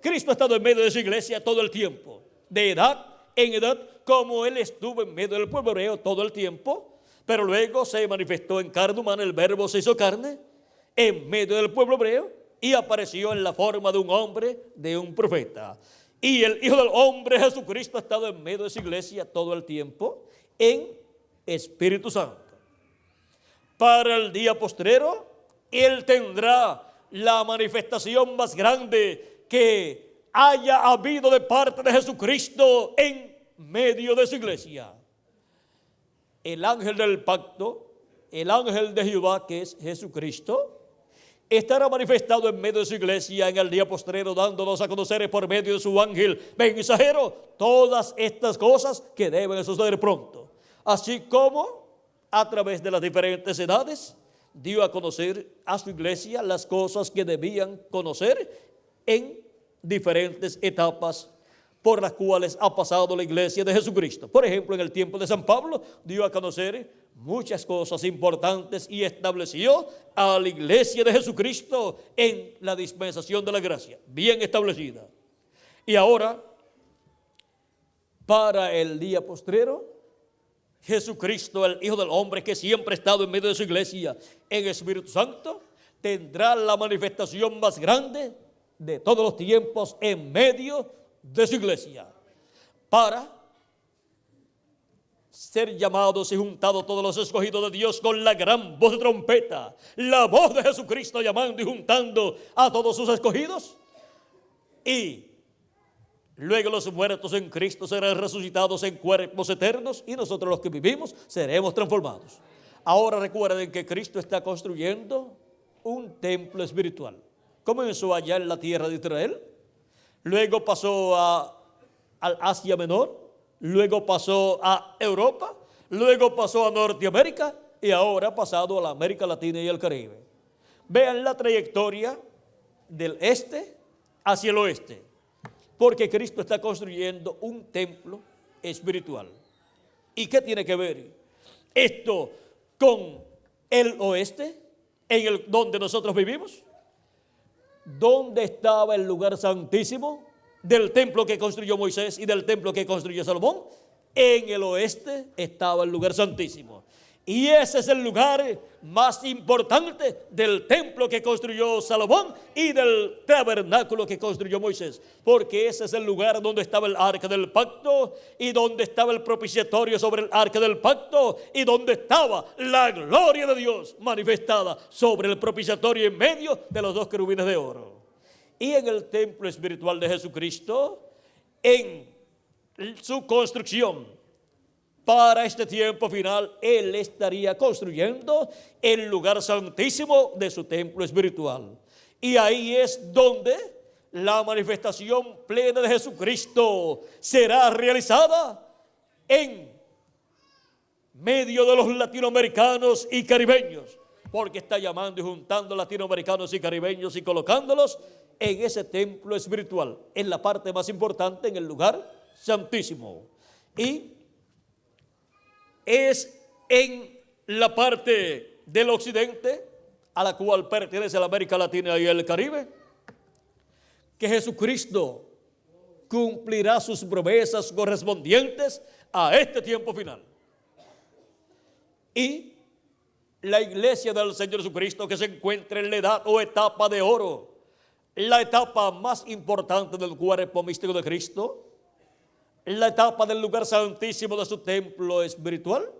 Cristo ha estado en medio de su iglesia todo el tiempo, de edad en edad, como Él estuvo en medio del pueblo hebreo todo el tiempo, pero luego se manifestó en carne humana, el verbo se hizo carne en medio del pueblo hebreo y apareció en la forma de un hombre, de un profeta. Y el Hijo del Hombre, Jesucristo, ha estado en medio de su iglesia todo el tiempo en Espíritu Santo. Para el día postrero, Él tendrá la manifestación más grande que haya habido de parte de Jesucristo en medio de su iglesia. El ángel del pacto, el ángel de Jehová, que es Jesucristo, estará manifestado en medio de su iglesia en el día postrero, dándonos a conocer por medio de su ángel mensajero todas estas cosas que deben suceder pronto. Así como a través de las diferentes edades dio a conocer a su iglesia las cosas que debían conocer en diferentes etapas por las cuales ha pasado la iglesia de Jesucristo. Por ejemplo, en el tiempo de San Pablo dio a conocer muchas cosas importantes y estableció a la iglesia de Jesucristo en la dispensación de la gracia, bien establecida. Y ahora, para el día postrero, Jesucristo, el Hijo del Hombre, que siempre ha estado en medio de su iglesia en Espíritu Santo, tendrá la manifestación más grande de todos los tiempos en medio de su iglesia, para ser llamados y juntados todos los escogidos de Dios con la gran voz de trompeta, la voz de Jesucristo llamando y juntando a todos sus escogidos. Y luego los muertos en Cristo serán resucitados en cuerpos eternos y nosotros los que vivimos seremos transformados. Ahora recuerden que Cristo está construyendo un templo espiritual. Comenzó allá en la tierra de Israel, luego pasó al Asia Menor, luego pasó a Europa, luego pasó a Norteamérica y ahora ha pasado a la América Latina y el Caribe. Vean la trayectoria del este hacia el oeste, porque Cristo está construyendo un templo espiritual. ¿Y qué tiene que ver esto con el oeste, donde nosotros vivimos? ¿Dónde estaba el lugar santísimo del templo que construyó Moisés y del templo que construyó Salomón? En el oeste estaba el lugar santísimo. Y ese es el lugar más importante del templo que construyó Salomón y del tabernáculo que construyó Moisés, porque ese es el lugar donde estaba el arca del pacto y donde estaba el propiciatorio sobre el arca del pacto y donde estaba la gloria de Dios manifestada sobre el propiciatorio en medio de los dos querubines de oro. Y en el templo espiritual de Jesucristo, en su construcción para este tiempo final, Él estaría construyendo el lugar santísimo de su templo espiritual. Y ahí es donde la manifestación plena de Jesucristo será realizada en medio de los latinoamericanos y caribeños, porque está llamando y juntando latinoamericanos y caribeños y colocándolos en ese templo espiritual, en la parte más importante, en el lugar santísimo. Y es en la parte del occidente, a la cual pertenece la América Latina y el Caribe, que Jesucristo cumplirá sus promesas correspondientes a este tiempo final. Y la iglesia del Señor Jesucristo, que se encuentra en la edad o etapa de oro, la etapa más importante del cuerpo místico de Cristo, la etapa del lugar santísimo de su templo espiritual,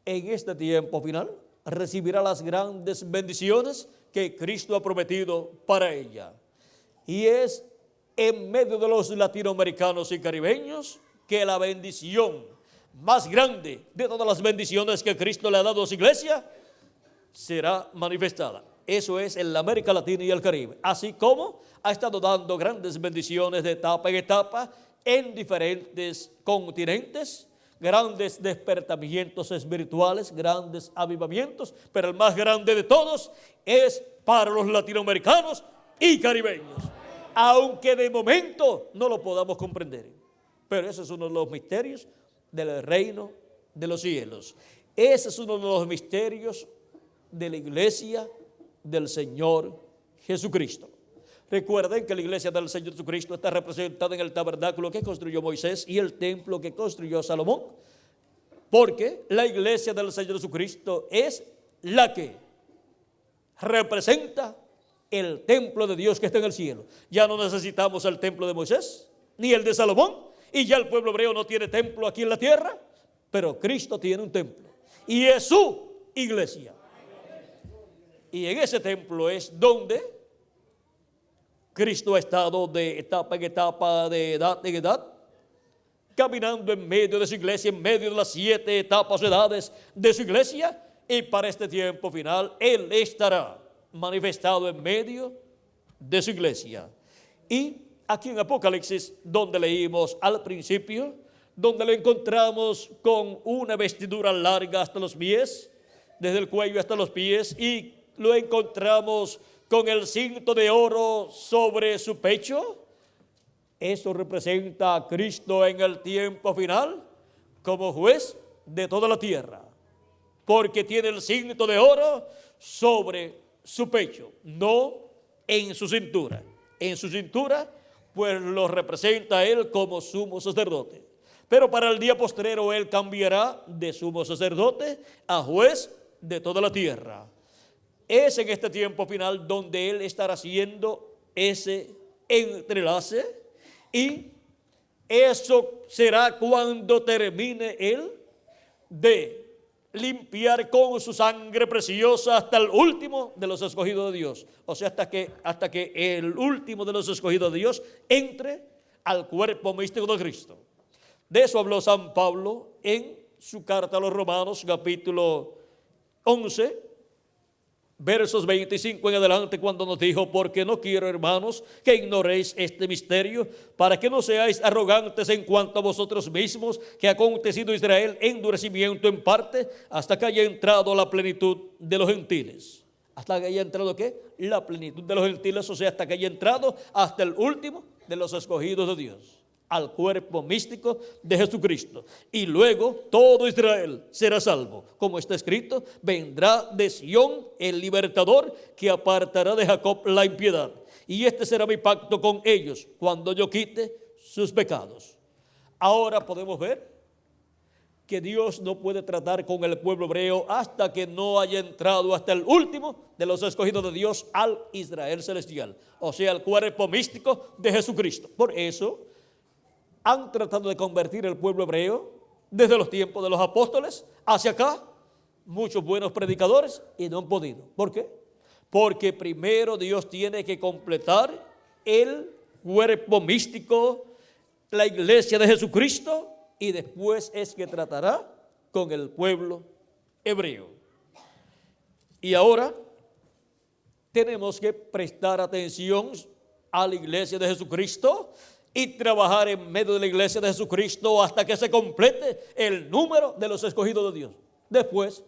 en este tiempo final recibirá las grandes bendiciones que Cristo ha prometido para ella. Y es en medio de los latinoamericanos y caribeños que la bendición más grande de todas las bendiciones que Cristo le ha dado a su iglesia será manifestada. Eso es en la América Latina y el Caribe, así como ha estado dando grandes bendiciones de etapa en etapa en diferentes continentes, grandes despertamientos espirituales, grandes avivamientos, pero el más grande de todos es para los latinoamericanos y caribeños, aunque de momento no lo podamos comprender, pero ese es uno de los misterios del reino de los cielos. Ese es uno de los misterios de la iglesia del Señor Jesucristo. Recuerden que la iglesia del Señor Jesucristo está representada en el tabernáculo que construyó Moisés y el templo que construyó Salomón, porque la iglesia del Señor Jesucristo es la que representa el templo de Dios que está en el cielo. Ya no necesitamos el templo de Moisés ni el de Salomón, y ya el pueblo hebreo no tiene templo aquí en la tierra, pero Cristo tiene un templo y es su iglesia. Y en ese templo es donde Cristo ha estado de etapa en etapa, de edad en edad, caminando en medio de su iglesia, en medio de las 7 etapas o edades de su iglesia, y para este tiempo final Él estará manifestado en medio de su iglesia. Y aquí en Apocalipsis, donde leímos al principio, donde lo encontramos con una vestidura larga hasta los pies, desde el cuello hasta los pies, y lo encontramos con el cinto de oro sobre su pecho. Eso representa a Cristo en el tiempo final como juez de toda la tierra. porque tiene el cinto de oro sobre su pecho, no en su cintura. En su cintura, pues lo representa a él como sumo sacerdote. Pero para el día postrero él cambiará de sumo sacerdote a juez de toda la tierra. Es en este tiempo final donde él estará haciendo ese entrelace, y eso será cuando termine él de limpiar con su sangre preciosa hasta el último de los escogidos de Dios. O sea, hasta que el último de los escogidos de Dios entre al cuerpo místico de Cristo. De eso habló San Pablo en su carta a los Romanos, capítulo 11, versos 25 en adelante, cuando nos dijo: porque no quiero, hermanos, que ignoréis este misterio, para que no seáis arrogantes en cuanto a vosotros mismos, que ha acontecido Israel endurecimiento en parte, hasta que haya entrado la plenitud de los gentiles. ¿Hasta que haya entrado qué? La plenitud de los gentiles, o sea, hasta que haya entrado hasta el último de los escogidos de Dios, al cuerpo místico de Jesucristo. Y luego todo Israel será salvo. Como está escrito: vendrá de Sión el libertador, que apartará de Jacob la impiedad. Y este será mi pacto con ellos, cuando yo quite sus pecados. Ahora podemos ver que Dios no puede tratar con el pueblo hebreo hasta que no haya entrado hasta el último de los escogidos de Dios, al Israel celestial, o sea, al cuerpo místico de Jesucristo. Por eso han tratado de convertir el pueblo hebreo desde los tiempos de los apóstoles hacia acá, muchos buenos predicadores, y no han podido. ¿Por qué? Porque primero Dios tiene que completar el cuerpo místico, la iglesia de Jesucristo, y después es que tratará con el pueblo hebreo. Y ahora tenemos que prestar atención a la iglesia de Jesucristo y trabajar en medio de la iglesia de Jesucristo hasta que se complete el número de los escogidos de Dios. Después,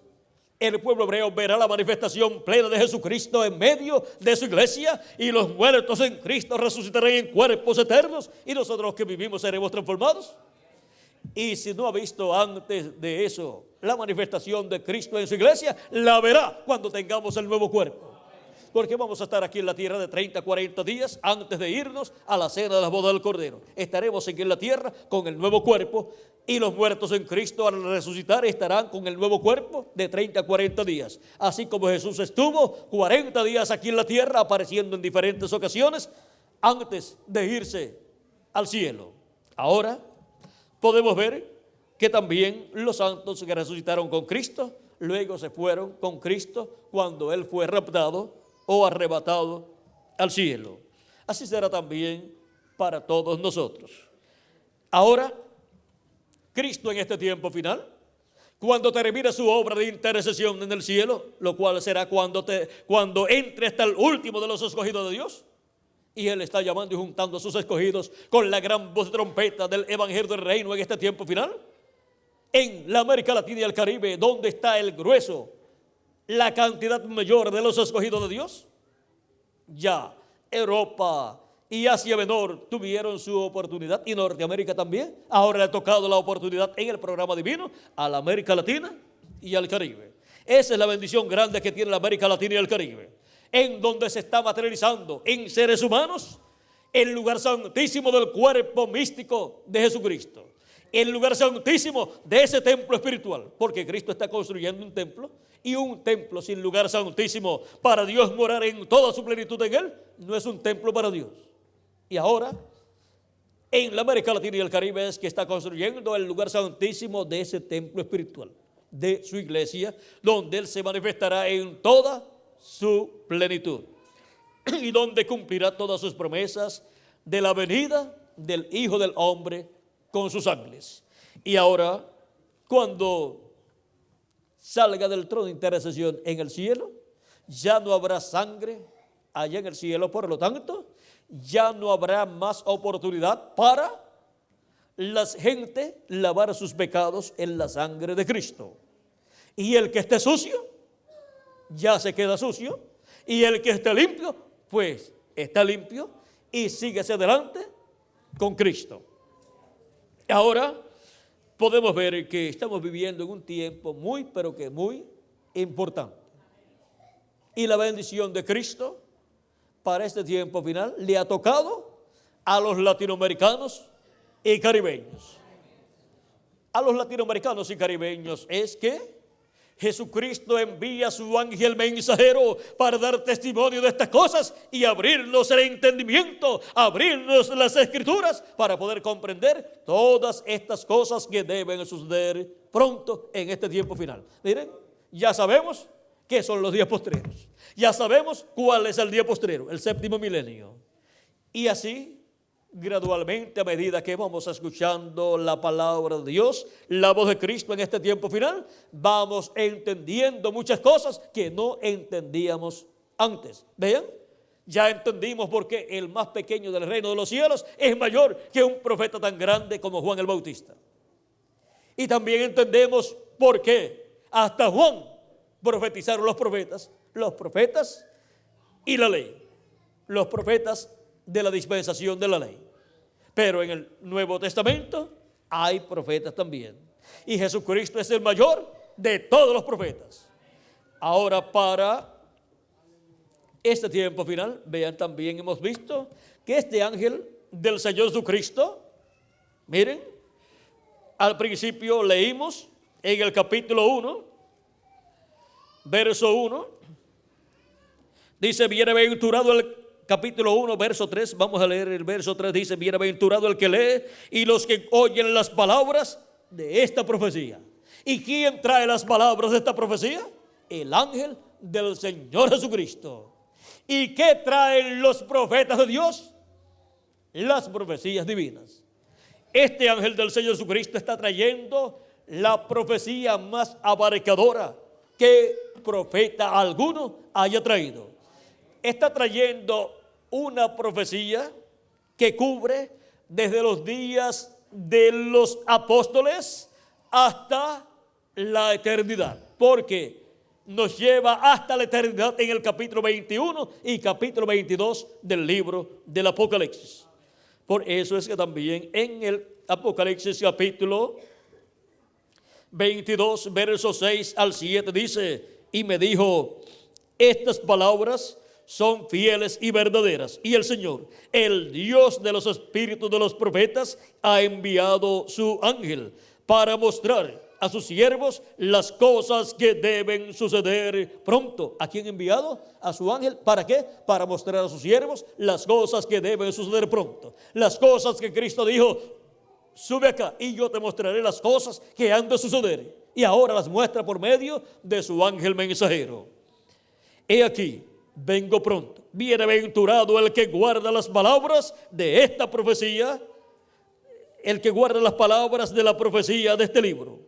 el pueblo hebreo verá la manifestación plena de Jesucristo en medio de su iglesia, y los muertos en Cristo resucitarán en cuerpos eternos, y nosotros los que vivimos seremos transformados. Y si no ha visto antes de eso la manifestación de Cristo en su iglesia, la verá cuando tengamos el nuevo cuerpo. Porque vamos a estar aquí en la tierra de 30 a 40 días antes de irnos a la cena de la boda del Cordero. Estaremos aquí en la tierra con el nuevo cuerpo, y los muertos en Cristo al resucitar estarán con el nuevo cuerpo de 30 a 40 días. Así como Jesús estuvo 40 días aquí en la tierra, apareciendo en diferentes ocasiones antes de irse al cielo. Ahora podemos ver que también los santos que resucitaron con Cristo luego se fueron con Cristo cuando Él fue raptado o arrebatado al cielo. Así será también para todos nosotros. Ahora, Cristo en este tiempo final, cuando termine su obra de intercesión en el cielo, lo cual será cuando entre hasta el último de los escogidos de Dios, y Él está llamando y juntando a sus escogidos con la gran voz de trompeta del evangelio del reino en este tiempo final, en la América Latina y el Caribe, donde está el grueso, la cantidad mayor de los escogidos de Dios. Ya Europa y Asia Menor tuvieron su oportunidad, y Norteamérica también. Ahora le ha tocado la oportunidad en el programa divino a la América Latina y al Caribe. Esa es la bendición grande que tiene la América Latina y el Caribe, en donde se está materializando en seres humanos el lugar santísimo del cuerpo místico de Jesucristo, el lugar santísimo de ese templo espiritual, porque Cristo está construyendo un templo, y un templo sin lugar santísimo para Dios morar en toda su plenitud en él no es un templo para Dios. Y ahora en la América Latina y el Caribe es que está construyendo el lugar santísimo de ese templo espiritual, de su iglesia, donde Él se manifestará en toda su plenitud y donde cumplirá todas sus promesas de la venida del Hijo del Hombre con sus ángeles. Y ahora, cuando salga del trono de intercesión en el cielo, ya no habrá sangre allá en el cielo. Por lo tanto, ya no habrá más oportunidad para la gente lavar sus pecados en la sangre de Cristo. Y el que esté sucio, ya se queda sucio. Y el que esté limpio, pues está limpio y sigue hacia adelante con Cristo. Ahora podemos ver que estamos viviendo en un tiempo muy, pero que muy importante. Y la bendición de Cristo para este tiempo final le ha tocado a los latinoamericanos y caribeños. A los latinoamericanos y caribeños es que Jesucristo envía a su ángel mensajero para dar testimonio de estas cosas y abrirnos el entendimiento, abrirnos las escrituras para poder comprender todas estas cosas que deben suceder pronto en este tiempo final. Miren, ya sabemos qué son los días postreros. Ya sabemos cuál es el día postrero, el séptimo milenio. Y así, gradualmente, a medida que vamos escuchando la palabra de Dios, la voz de Cristo en este tiempo final, vamos entendiendo muchas cosas que no entendíamos antes. Vean, ya entendimos por qué el más pequeño del reino de los cielos es mayor que un profeta tan grande como Juan el Bautista. Y también entendemos por qué hasta Juan profetizaron los profetas y la ley, los profetas de la dispensación de la ley. Pero en el Nuevo Testamento hay profetas también. Y Jesucristo es el mayor de todos los profetas. Ahora, para este tiempo final, vean, también hemos visto que este ángel del Señor Jesucristo, miren, al principio leímos en el capítulo 1, verso 1, dice: bienaventurado el capítulo 1, verso 3, vamos a leer el verso 3, dice: bienaventurado el que lee y los que oyen las palabras de esta profecía. ¿Y quién trae las palabras de esta profecía? El ángel del Señor Jesucristo. ¿Y qué traen los profetas de Dios? Las profecías divinas. Este ángel del Señor Jesucristo está trayendo la profecía más abarcadora que profeta alguno haya traído. Está trayendo una profecía que cubre desde los días de los apóstoles hasta la eternidad, porque nos lleva hasta la eternidad en el capítulo 21 y capítulo 22 del libro del Apocalipsis. Por eso es que también en el Apocalipsis capítulo 22, versos 6 al 7 dice: y me dijo, estas palabras son fieles y verdaderas, y el Señor, el Dios de los espíritus de los profetas, ha enviado su ángel para mostrar a sus siervos las cosas que deben suceder pronto. ¿A quién ha enviado? A su ángel. ¿Para qué? Para mostrar a sus siervos las cosas que deben suceder pronto. Las cosas que Cristo dijo: sube acá y yo te mostraré las cosas que han de suceder. Y ahora las muestra por medio de su ángel mensajero. He aquí, vengo pronto. Bienaventurado el que guarda las palabras de esta profecía, el que guarda las palabras de la profecía de este libro.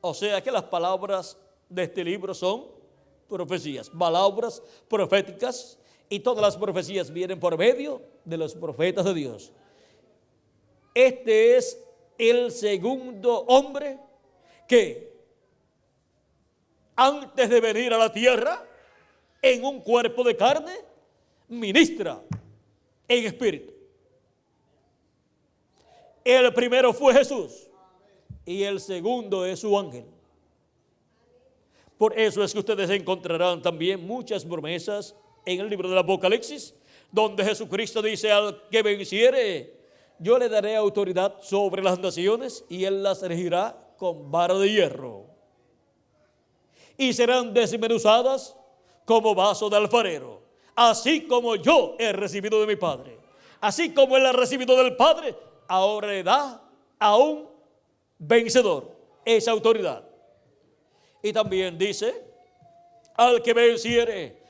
O sea que las palabras de este libro son profecías, palabras proféticas, y todas las profecías vienen por medio de los profetas de Dios. Este es el segundo hombre que, antes de venir a la tierra en un cuerpo de carne, ministra en espíritu. El primero fue Jesús y el segundo es su ángel. Por eso es que ustedes encontrarán también muchas promesas en el libro del Apocalipsis, donde Jesucristo dice: al que venciere, yo le daré autoridad sobre las naciones y él las regirá con vara de hierro. Y serán desmenuzadas como vaso de alfarero, así como yo he recibido de mi Padre. Así como él ha recibido del Padre, ahora le da a un vencedor esa autoridad. Y también dice: al que venciere,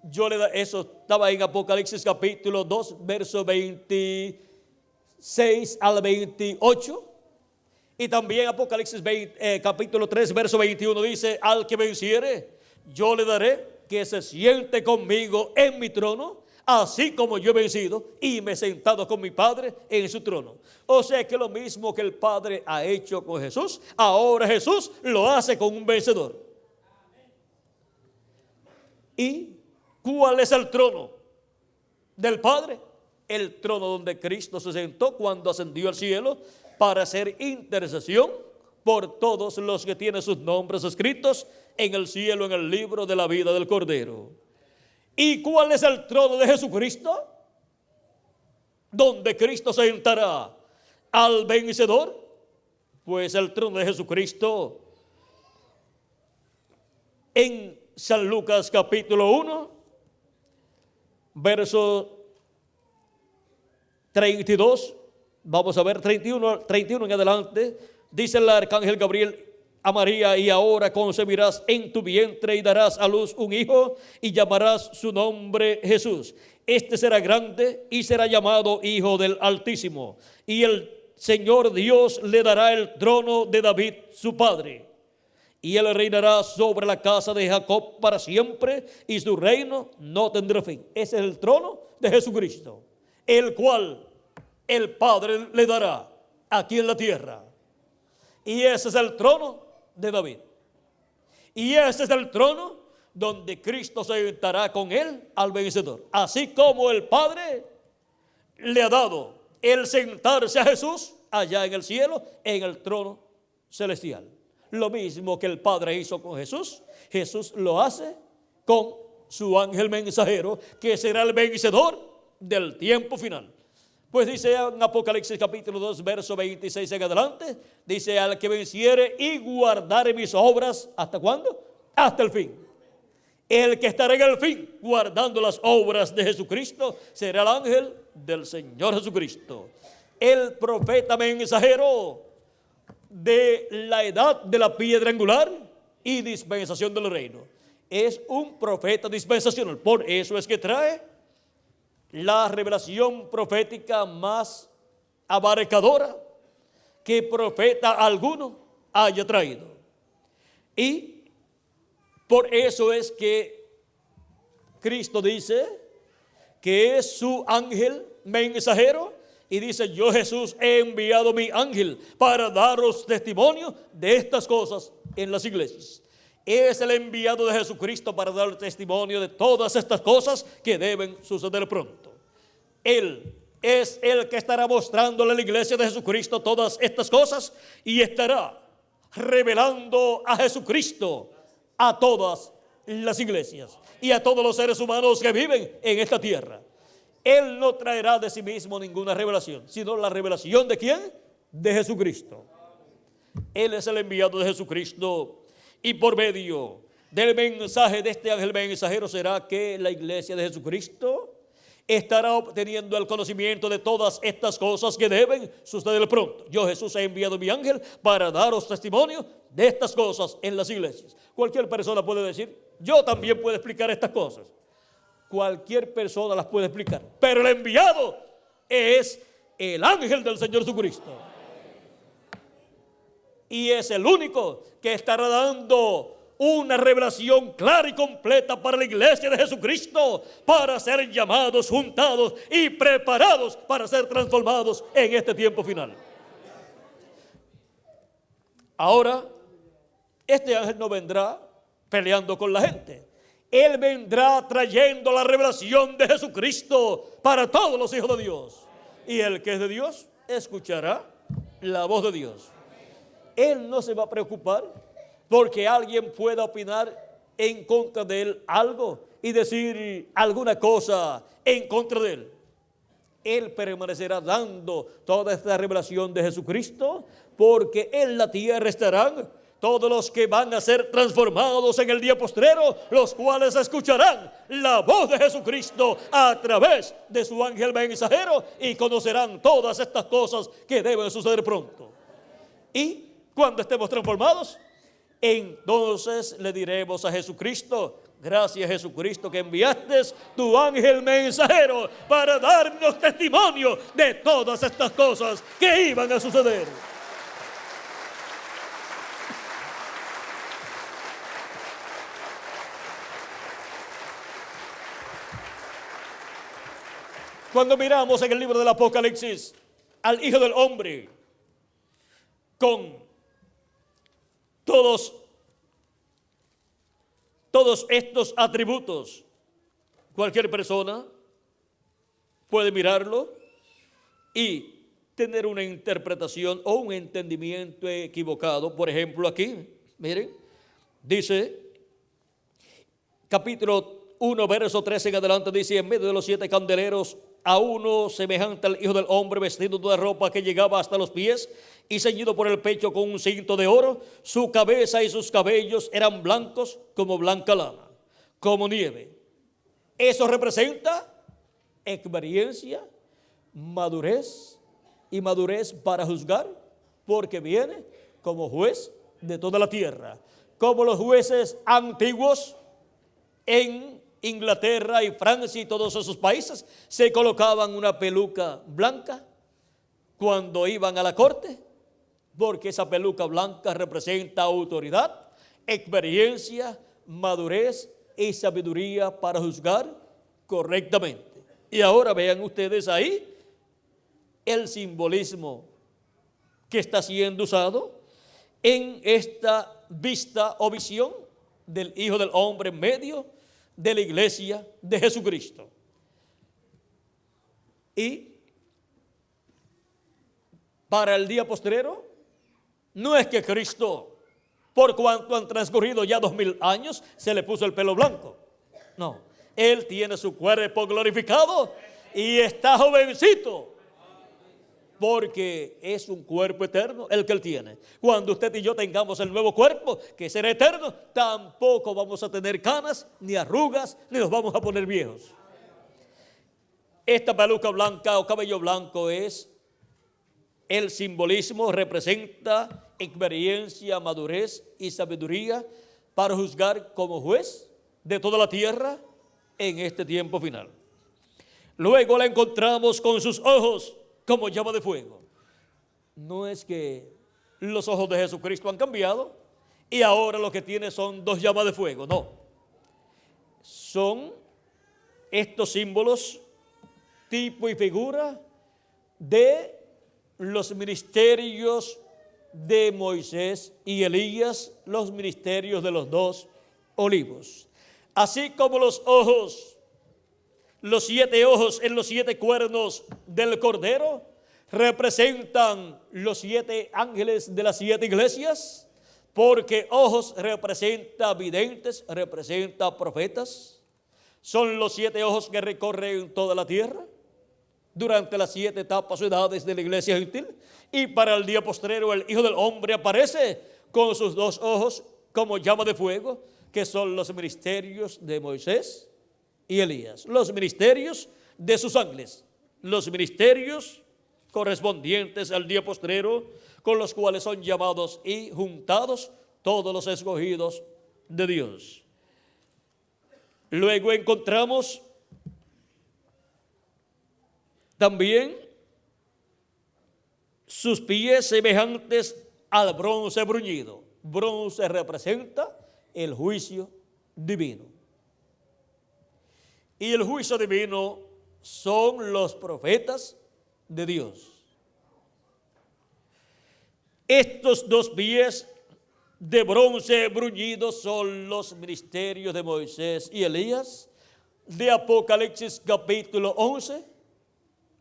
yo le da. Eso estaba en Apocalipsis capítulo 2, verso 26 al 28. Y también Apocalipsis capítulo 3, verso 21 dice: al que venciere, yo le daré que se siente conmigo en mi trono, así como yo he vencido y me he sentado con mi Padre en su trono. O sea que lo mismo que el Padre ha hecho con Jesús, ahora Jesús lo hace con un vencedor. ¿Y cuál es el trono del Padre? el trono donde Cristo se sentó cuando ascendió al cielo para hacer intercesión por todos los que tienen sus nombres escritos en el cielo, en el libro de la vida del Cordero. ¿Y cuál es el trono de Jesucristo? Donde Cristo se sentará al vencedor. Pues el trono de Jesucristo en San Lucas capítulo 1, verso 32, vamos a ver 31 en adelante, dice el arcángel Gabriel a María: y ahora concebirás en tu vientre y darás a luz un hijo y llamarás su nombre Jesús. Este será grande y será llamado Hijo del Altísimo, y el Señor Dios le dará el trono de David su padre, y él reinará sobre la casa de Jacob para siempre, y su reino no tendrá fin. Ese es el trono de Jesucristo, el cual el Padre le dará aquí en la tierra. Y ese es el trono de David. Y ese es el trono donde Cristo se sentará con él al vencedor. Así como el Padre le ha dado el sentarse a Jesús allá en el cielo, en el trono celestial. Lo mismo que el Padre hizo con Jesús, Jesús lo hace con su ángel mensajero, que será el vencedor del tiempo final. Pues dice en Apocalipsis capítulo 2, verso 26 en adelante, dice: al que venciere y guardare mis obras, ¿hasta cuándo? Hasta el fin. El que estará en el fin guardando las obras de Jesucristo será el ángel del Señor Jesucristo, el profeta mensajero de la edad de la piedra angular y dispensación del reino. Es un profeta dispensacional. Por eso es que trae la revelación profética más abarcadora que profeta alguno haya traído. Y por eso es que Cristo dice que es su ángel mensajero, y dice: yo, Jesús, he enviado mi ángel para daros testimonio de estas cosas en las iglesias. Es el enviado de Jesucristo para dar testimonio de todas estas cosas que deben suceder pronto. Él es el que estará mostrándole a la iglesia de Jesucristo todas estas cosas, y estará revelando a Jesucristo a todas las iglesias y a todos los seres humanos que viven en esta tierra. Él no traerá de sí mismo ninguna revelación, sino la revelación ¿de quién? De Jesucristo. Él es el enviado de Jesucristo, y por medio del mensaje de este ángel mensajero será que la iglesia de Jesucristo estará obteniendo el conocimiento de todas estas cosas que deben suceder pronto. Yo, Jesús, he enviado mi ángel para daros testimonio de estas cosas en las iglesias. Cualquier persona puede decir: yo también puedo explicar estas cosas. Cualquier persona las puede explicar, pero el enviado es el ángel del Señor Jesucristo, y es el único que estará dando una revelación clara y completa para la iglesia de Jesucristo, para ser llamados, juntados y preparados para ser transformados en este tiempo final. Ahora, este ángel no vendrá peleando con la gente. Él vendrá trayendo la revelación de Jesucristo para todos los hijos de Dios. Y el que es de Dios escuchará la voz de Dios. Él no se va a preocupar porque alguien pueda opinar en contra de él algo y decir alguna cosa en contra de él. Él permanecerá dando toda esta revelación de Jesucristo, porque en la tierra estarán todos los que van a ser transformados en el día postrero, los cuales escucharán la voz de Jesucristo a través de su ángel mensajero, y conocerán todas estas cosas que deben suceder pronto. Y cuando estemos transformados, entonces le diremos a Jesucristo: gracias, Jesucristo, que enviaste tu ángel mensajero para darnos testimonio de todas estas cosas que iban a suceder. Cuando miramos en el libro del Apocalipsis al Hijo del Hombre con todos estos atributos, cualquier persona puede mirarlo y tener una interpretación o un entendimiento equivocado. Por ejemplo, aquí, miren, dice, capítulo 1, verso 13 en adelante, dice: en medio de los 7 candeleros, a uno semejante al Hijo del Hombre, vestido de ropa que llegaba hasta los pies y ceñido por el pecho con un cinto de oro. Su cabeza y sus cabellos eran blancos como blanca lana, como nieve. Eso representa experiencia, madurez y madurez para juzgar, porque viene como juez de toda la tierra. Como los jueces antiguos en Inglaterra y Francia y todos esos países se colocaban una peluca blanca cuando iban a la corte, porque esa peluca blanca representa autoridad, experiencia, madurez y sabiduría para juzgar correctamente. Y ahora vean ustedes ahí el simbolismo que está siendo usado en esta vista o visión del Hijo del Hombre en medio de la iglesia de Jesucristo. Y para el día postrero, no es que Cristo, por cuanto han transcurrido ya 2000 años, se le puso el pelo blanco. No, Él tiene su cuerpo glorificado y está jovencito, porque es un cuerpo eterno el que Él tiene. Cuando usted y yo tengamos el nuevo cuerpo, que será eterno, tampoco vamos a tener canas, ni arrugas, ni nos vamos a poner viejos. Esta peluca blanca o cabello blanco es el simbolismo, representa experiencia, madurez y sabiduría para juzgar como juez de toda la tierra en este tiempo final. Luego la encontramos con sus ojos como llama de fuego. No es que los ojos de Jesucristo han cambiado y ahora lo que tiene son 2 llamas de fuego. No. Son estos símbolos, tipo y figura de los ministerios de Moisés y Elías, los ministerios de los 2 olivos. Así como los ojos, los 7 ojos en los 7 cuernos del Cordero representan los 7 ángeles de las 7 iglesias, porque ojos representa videntes, representa profetas. Son los 7 ojos que recorren toda la tierra durante las 7 etapas o edades de la iglesia gentil. Y para el día postrero el Hijo del Hombre aparece con sus 2 ojos como llama de fuego, que son los ministerios de Moisés y Elías, los ministerios de sus ángeles, los ministerios correspondientes al día postrero, con los cuales son llamados y juntados todos los escogidos de Dios. Luego encontramos también sus pies semejantes al bronce bruñido. Bronce representa el juicio divino. Y el juicio divino son los profetas de Dios. Estos 2 pies de bronce bruñido son los ministerios de Moisés y Elías. De Apocalipsis capítulo 11,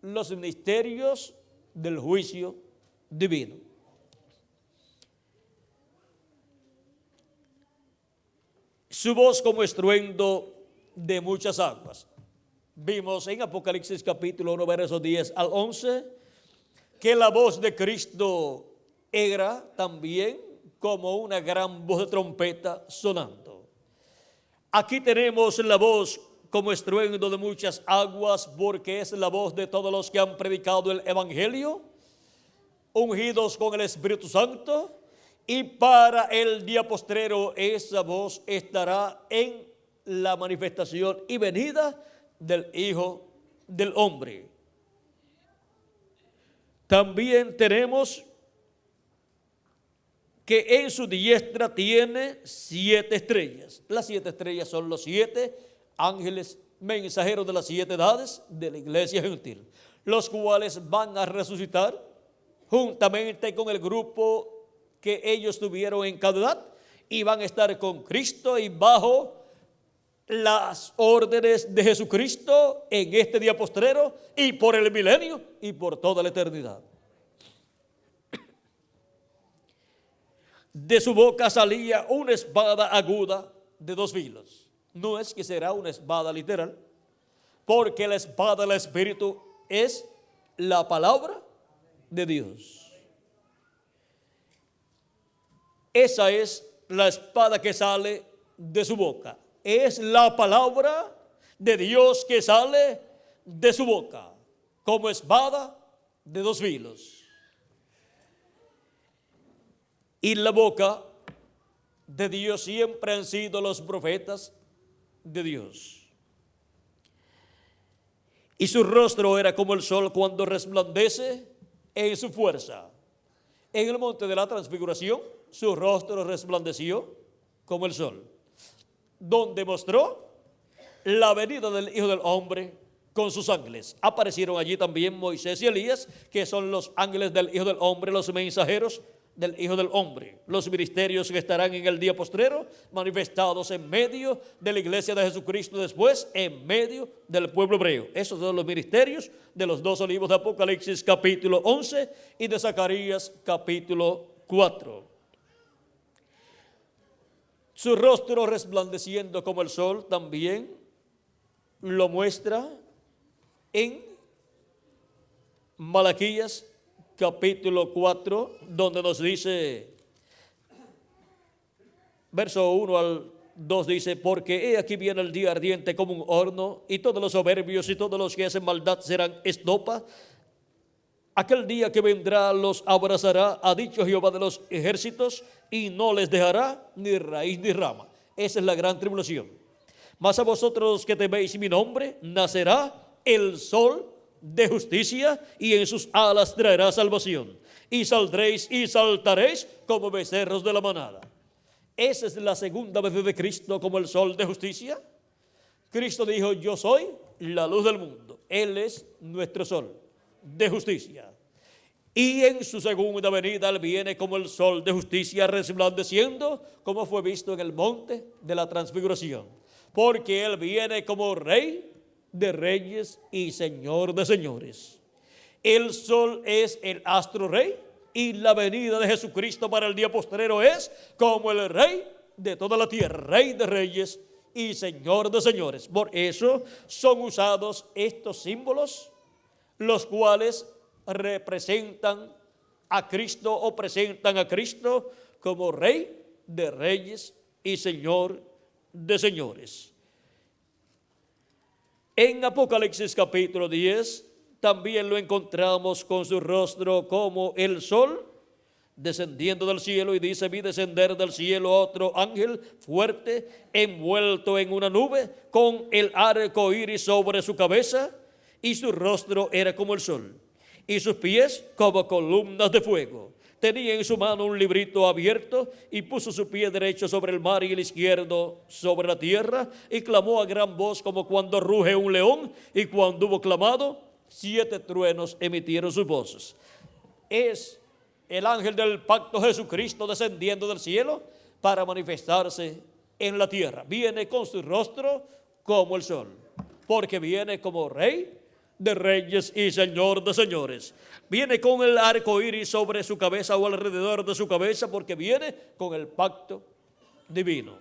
los ministerios del juicio divino. Su voz como estruendo de muchas aguas. Vimos en Apocalipsis capítulo 1, versos 10 al 11, que la voz de Cristo era también como una gran voz de trompeta sonando. Aquí tenemos la voz como estruendo de muchas aguas, porque es la voz de todos los que han predicado el Evangelio, ungidos con el Espíritu Santo, y para el día postrero esa voz estará en la manifestación y venida del Hijo del Hombre. También tenemos que en su diestra tiene 7 estrellas. Las 7 estrellas son los 7 ángeles mensajeros de las 7 edades de la iglesia gentil, los cuales van a resucitar juntamente con el grupo que ellos tuvieron en cada edad, y van a estar con Cristo y bajo las órdenes de Jesucristo en este día postrero y por el milenio y por toda la eternidad. De su boca salía una espada aguda de 2 filos. No es que será una espada literal, porque la espada del Espíritu es la palabra de Dios. Esa es la espada que sale de su boca. Es la palabra de Dios que sale de su boca, como espada de 2 filos. Y la boca de Dios siempre han sido los profetas de Dios. Y su rostro era como el sol cuando resplandece en su fuerza. En el monte de la transfiguración, su rostro resplandeció como el sol, donde mostró la venida del Hijo del Hombre con sus ángeles. Aparecieron allí también Moisés y Elías, que son los ángeles del Hijo del Hombre, los mensajeros del Hijo del Hombre, los ministerios que estarán en el día postrero, manifestados en medio de la iglesia de Jesucristo, después en medio del pueblo hebreo. Esos son los ministerios de los 2 libros de Apocalipsis capítulo 11 y de Zacarías capítulo 4. Su rostro resplandeciendo como el sol también lo muestra en Malaquías capítulo 4, donde nos dice, verso 1 al 2 dice, porque he aquí viene el día ardiente como un horno, y todos los soberbios y todos los que hacen maldad serán estopa. Aquel día que vendrá los abrazará, ha dicho Jehová de los ejércitos, y no les dejará ni raíz ni rama. Esa es la gran tribulación. Mas a vosotros los que teméis mi nombre, nacerá el sol de justicia, y en sus alas traerá salvación, y saldréis y saltaréis como becerros de la manada. Esa es la segunda vez de Cristo como el sol de justicia. Cristo dijo, yo soy la luz del mundo. Él es nuestro sol de justicia. Y en su segunda venida Él viene como el sol de justicia, resplandeciendo, como fue visto en el monte de la transfiguración. Porque Él viene como Rey de reyes y Señor de señores. El sol es el astro rey, y la venida de Jesucristo para el día postrero es como el Rey de toda la tierra, Rey de reyes y Señor de señores. Por eso son usados estos símbolos, los cuales representan a Cristo o presentan a Cristo como Rey de reyes y Señor de señores. En Apocalipsis capítulo 10 también lo encontramos con su rostro como el sol descendiendo del cielo, y dice, vi descender del cielo otro ángel fuerte, envuelto en una nube, con el arco iris sobre su cabeza, y su rostro era como el sol, y sus pies como columnas de fuego. Tenía en su mano un librito abierto, y puso su pie derecho sobre el mar y el izquierdo sobre la tierra, y clamó a gran voz como cuando ruge un león, y cuando hubo clamado, 7 truenos emitieron sus voces. Es el ángel del pacto Jesucristo descendiendo del cielo para manifestarse en la tierra. Viene con su rostro como el sol, porque viene como Rey de reyes y Señor de señores. Viene con el arco iris sobre su cabeza o alrededor de su cabeza, porque viene con el pacto divino.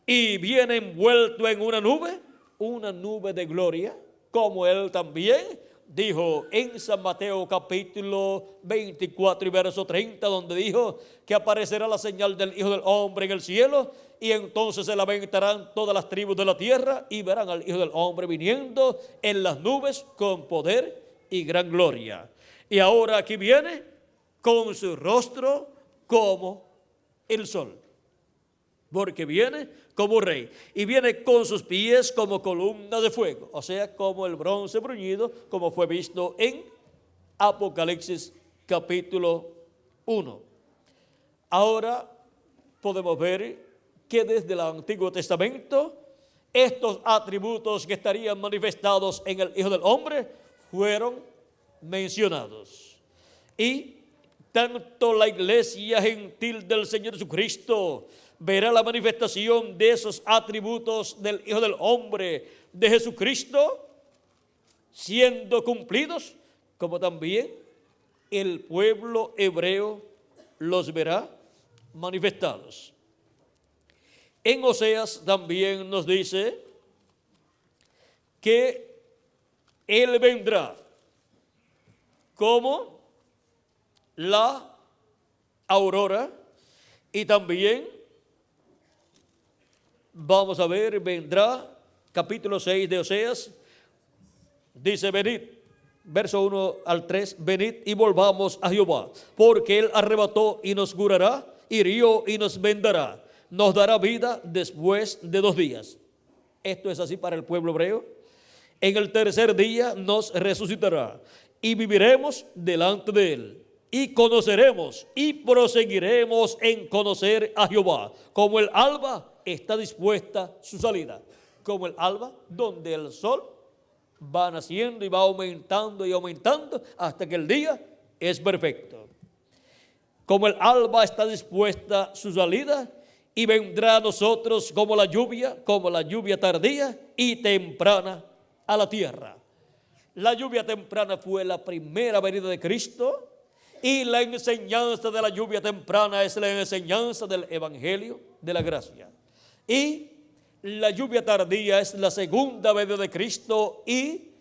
Y viene envuelto en una nube de gloria, como Él también dijo en San Mateo capítulo 24 y verso 30, donde dijo que aparecerá la señal del Hijo del Hombre en el cielo, y entonces se lamentarán todas las tribus de la tierra y verán al Hijo del Hombre viniendo en las nubes con poder y gran gloria. Y ahora aquí viene con su rostro como el sol, porque viene como rey, y viene con sus pies como columna de fuego, o sea, como el bronce bruñido, como fue visto en Apocalipsis capítulo 1. Ahora podemos ver que desde el Antiguo Testamento estos atributos que estarían manifestados en el Hijo del Hombre fueron mencionados. Y tanto la iglesia gentil del Señor Jesucristo verá la manifestación de esos atributos del Hijo del Hombre, de Jesucristo, siendo cumplidos, como también el pueblo hebreo los verá manifestados. En Oseas también nos dice que Él vendrá como la aurora, y también vamos a ver, vendrá, capítulo 6 de Oseas, dice: venid, verso 1 al 3, venid y volvamos a Jehová, porque Él arrebató y nos curará, hirió y nos vendará, nos dará vida después de 2 días. Esto es así para el pueblo hebreo. En el tercer día nos resucitará y viviremos delante de Él, y conoceremos y proseguiremos en conocer a Jehová, como el alba está dispuesta su salida, como el alba donde el sol va naciendo y va aumentando y aumentando hasta que el día es perfecto. Como el alba está dispuesta su salida, y vendrá a nosotros como la lluvia tardía y temprana a la tierra. La lluvia temprana fue la primera venida de Cristo, y la enseñanza de la lluvia temprana es la enseñanza del Evangelio de la gracia. Y la lluvia tardía es la segunda venida de Cristo, y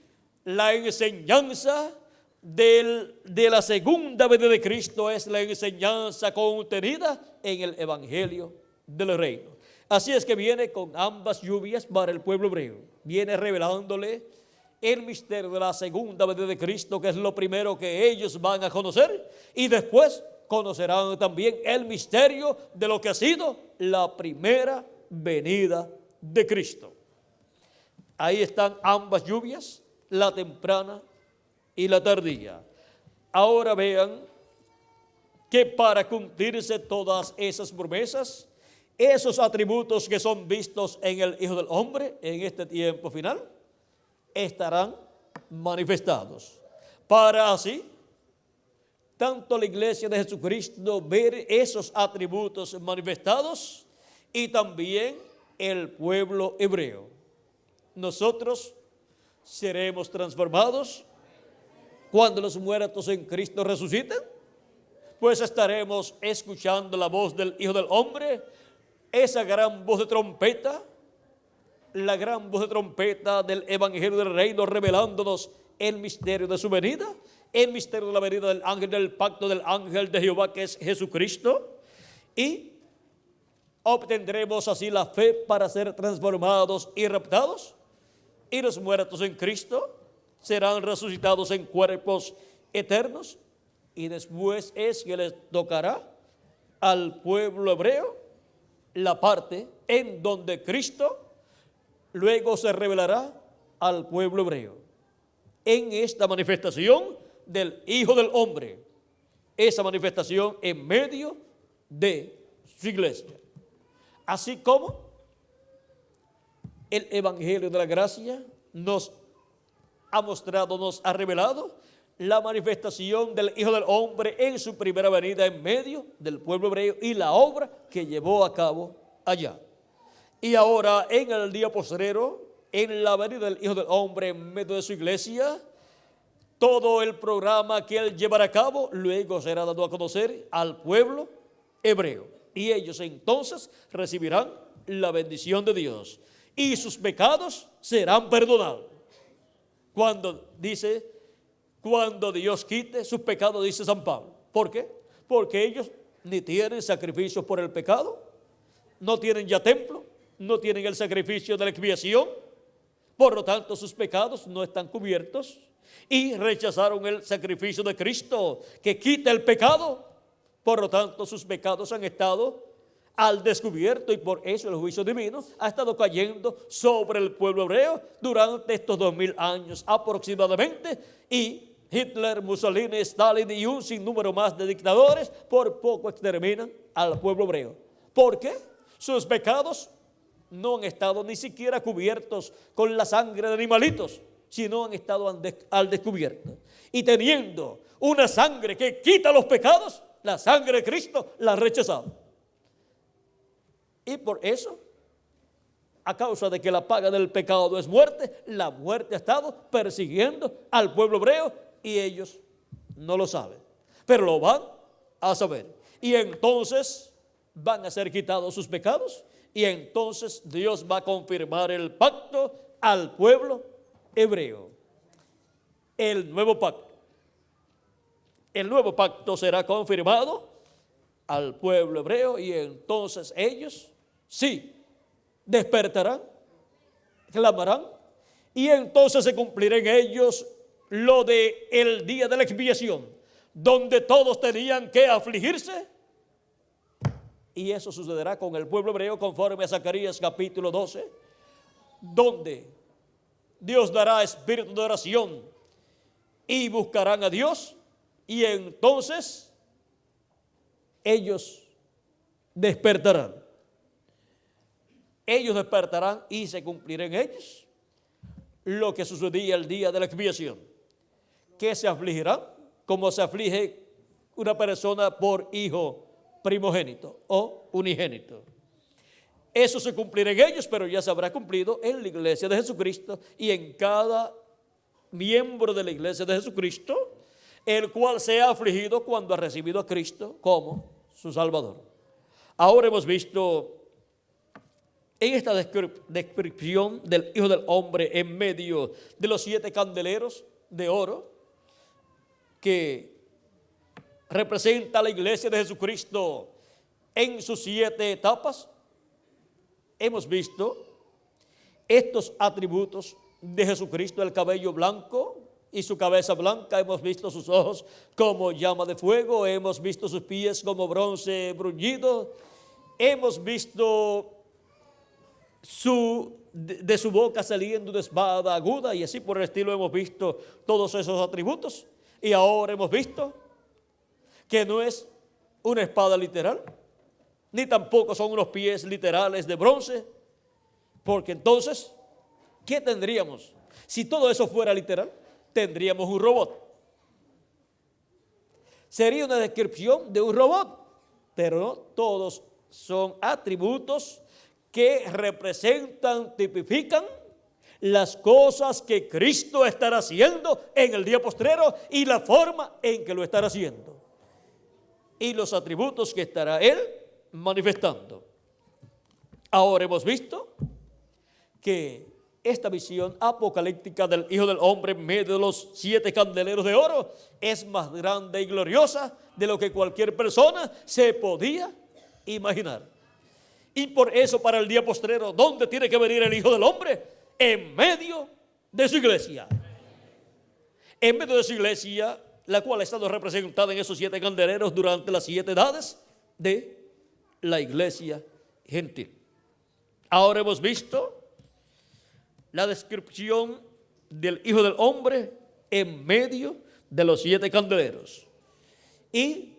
la enseñanza de la segunda venida de Cristo es la enseñanza contenida en el Evangelio del reino. Así es que viene con ambas lluvias para el pueblo hebreo. Viene revelándole el misterio de la segunda venida de Cristo, que es lo primero que ellos van a conocer, y después conocerán también el misterio de lo que ha sido la primera venida de Cristo. Ahí están ambas lluvias, la temprana y la tardía. Ahora vean que para cumplirse todas esas promesas, esos atributos que son vistos en el Hijo del Hombre en este tiempo final, estarán manifestados, para así tanto la iglesia de Jesucristo ver esos atributos manifestados, y también el pueblo hebreo. Nosotros seremos transformados cuando los muertos en Cristo resuciten, pues estaremos escuchando la voz del Hijo del Hombre, esa gran voz de trompeta, la gran voz de trompeta del Evangelio del Reino, revelándonos el misterio de su venida, el misterio de la venida del ángel del pacto, del ángel de Jehová, que es Jesucristo, y obtendremos así la fe para ser transformados y raptados, y los muertos en Cristo serán resucitados en cuerpos eternos, y después es que les tocará al pueblo hebreo la parte en donde Cristo luego se revelará al pueblo hebreo en esta manifestación del Hijo del Hombre, esa manifestación en medio de su iglesia. Así como el Evangelio de la gracia nos ha mostrado, nos ha revelado la manifestación del Hijo del Hombre en su primera venida en medio del pueblo hebreo y la obra que llevó a cabo allá. Y ahora en el día postrero, en la venida del Hijo del Hombre en medio de su iglesia, todo el programa que Él llevará a cabo luego será dado a conocer al pueblo hebreo. Y ellos entonces recibirán la bendición de Dios y sus pecados serán perdonados. Cuando Dios quite sus pecados, dice San Pablo. ¿Por qué? Porque ellos ni tienen sacrificios por el pecado, no tienen ya templo, no tienen el sacrificio de la expiación, por lo tanto sus pecados no están cubiertos, y rechazaron el sacrificio de Cristo que quita el pecado, por lo tanto sus pecados han estado al descubierto, y por eso el juicio divino ha estado cayendo sobre el pueblo hebreo durante estos 2000 años aproximadamente, y Hitler, Mussolini, Stalin y un sinnúmero más de dictadores por poco exterminan al pueblo hebreo. ¿Por qué? Sus pecados no han estado ni siquiera cubiertos con la sangre de animalitos, sino han estado al descubierto. Y teniendo una sangre que quita los pecados, la sangre de Cristo la ha rechazado. Y por eso, a causa de que la paga del pecado es muerte, la muerte ha estado persiguiendo al pueblo hebreo y ellos no lo saben, pero lo van a saber. Y entonces van a ser quitados sus pecados y entonces Dios va a confirmar el pacto al pueblo hebreo. El nuevo pacto. El nuevo pacto será confirmado al pueblo hebreo y entonces ellos sí despertarán, clamarán y entonces se cumplirá en ellos lo de el día de la expiación, donde todos tenían que afligirse. Y eso sucederá con el pueblo hebreo conforme a Zacarías capítulo 12, donde Dios dará espíritu de oración y buscarán a Dios y entonces ellos despertarán. Ellos despertarán y se cumplirá en ellos lo que sucedía el día de la expiación, que se afligirán como se aflige una persona por hijo primogénito o unigénito. Eso se cumplirá en ellos, pero ya se habrá cumplido en la iglesia de Jesucristo y en cada miembro de la iglesia de Jesucristo, el cual se ha afligido cuando ha recibido a Cristo como su Salvador. Ahora hemos visto en esta descripción del Hijo del Hombre en medio de los 7 candeleros de oro que representa a la iglesia de Jesucristo en sus 7 etapas. Hemos visto estos atributos de Jesucristo: el cabello blanco y su cabeza blanca. Hemos visto sus ojos como llama de fuego. Hemos visto sus pies como bronce bruñido. Hemos visto de su boca saliendo una espada aguda y así por el estilo. Hemos visto todos esos atributos y ahora hemos visto que no es una espada literal, ni tampoco son unos pies literales de bronce, porque entonces, ¿qué tendríamos? Si todo eso fuera literal, tendríamos un robot. Sería una descripción de un robot, pero no, todos son atributos que representan, tipifican las cosas que Cristo estará haciendo en el día postrero y la forma en que lo estará haciendo y los atributos que estará Él manifestando. Ahora hemos visto que esta visión apocalíptica del Hijo del Hombre en medio de los 7 candeleros de oro es más grande y gloriosa de lo que cualquier persona se podía imaginar. Y por eso para el día postrero, ¿dónde tiene que venir el Hijo del Hombre? En medio de su iglesia. En medio de su iglesia, la cual ha estado representada en esos 7 candeleros durante las 7 edades de la iglesia gentil. Ahora hemos visto la descripción del Hijo del Hombre en medio de los 7 candeleros. Y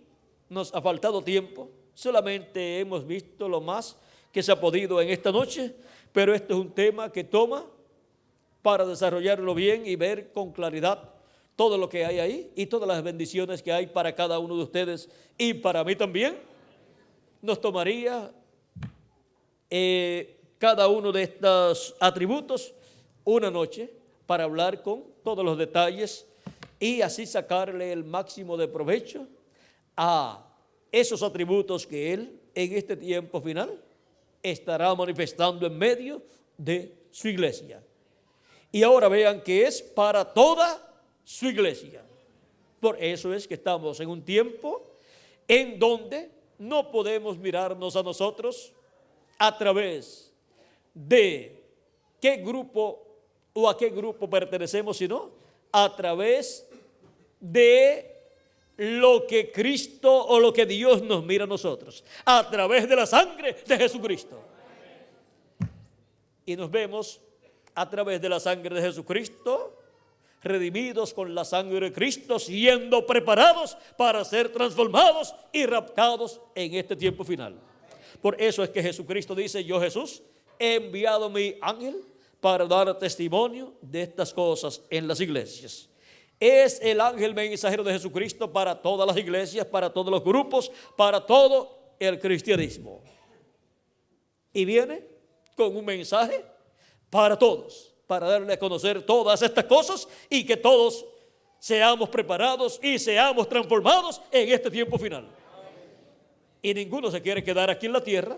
nos ha faltado tiempo, solamente hemos visto lo más que se ha podido en esta noche, pero este es un tema que toma para desarrollarlo bien y ver con claridad todo lo que hay ahí y todas las bendiciones que hay para cada uno de ustedes y para mí también. Nos tomaría cada uno de estos atributos una noche para hablar con todos los detalles y así sacarle el máximo de provecho a esos atributos que Él en este tiempo final estará manifestando en medio de su iglesia. Y ahora vean que es para toda su iglesia. Por eso es que estamos en un tiempo en donde no podemos mirarnos a nosotros a través de qué grupo o a qué grupo pertenecemos, sino a través de lo que Cristo o lo que Dios nos mira a nosotros, a través de la sangre de Jesucristo. Y nos vemos a través de la sangre de Jesucristo, redimidos con la sangre de Cristo, siendo preparados para ser transformados y raptados en este tiempo final. Por eso es que Jesucristo dice: yo, Jesús, he enviado mi ángel para dar testimonio de estas cosas en las iglesias. Es el ángel mensajero de Jesucristo para todas las iglesias, para todos los grupos, para todo el cristianismo. y viene con un mensaje para todos, para darle a conocer todas estas cosas y que todos seamos preparados y seamos transformados en este tiempo final. Y ninguno se quiere quedar aquí en la tierra,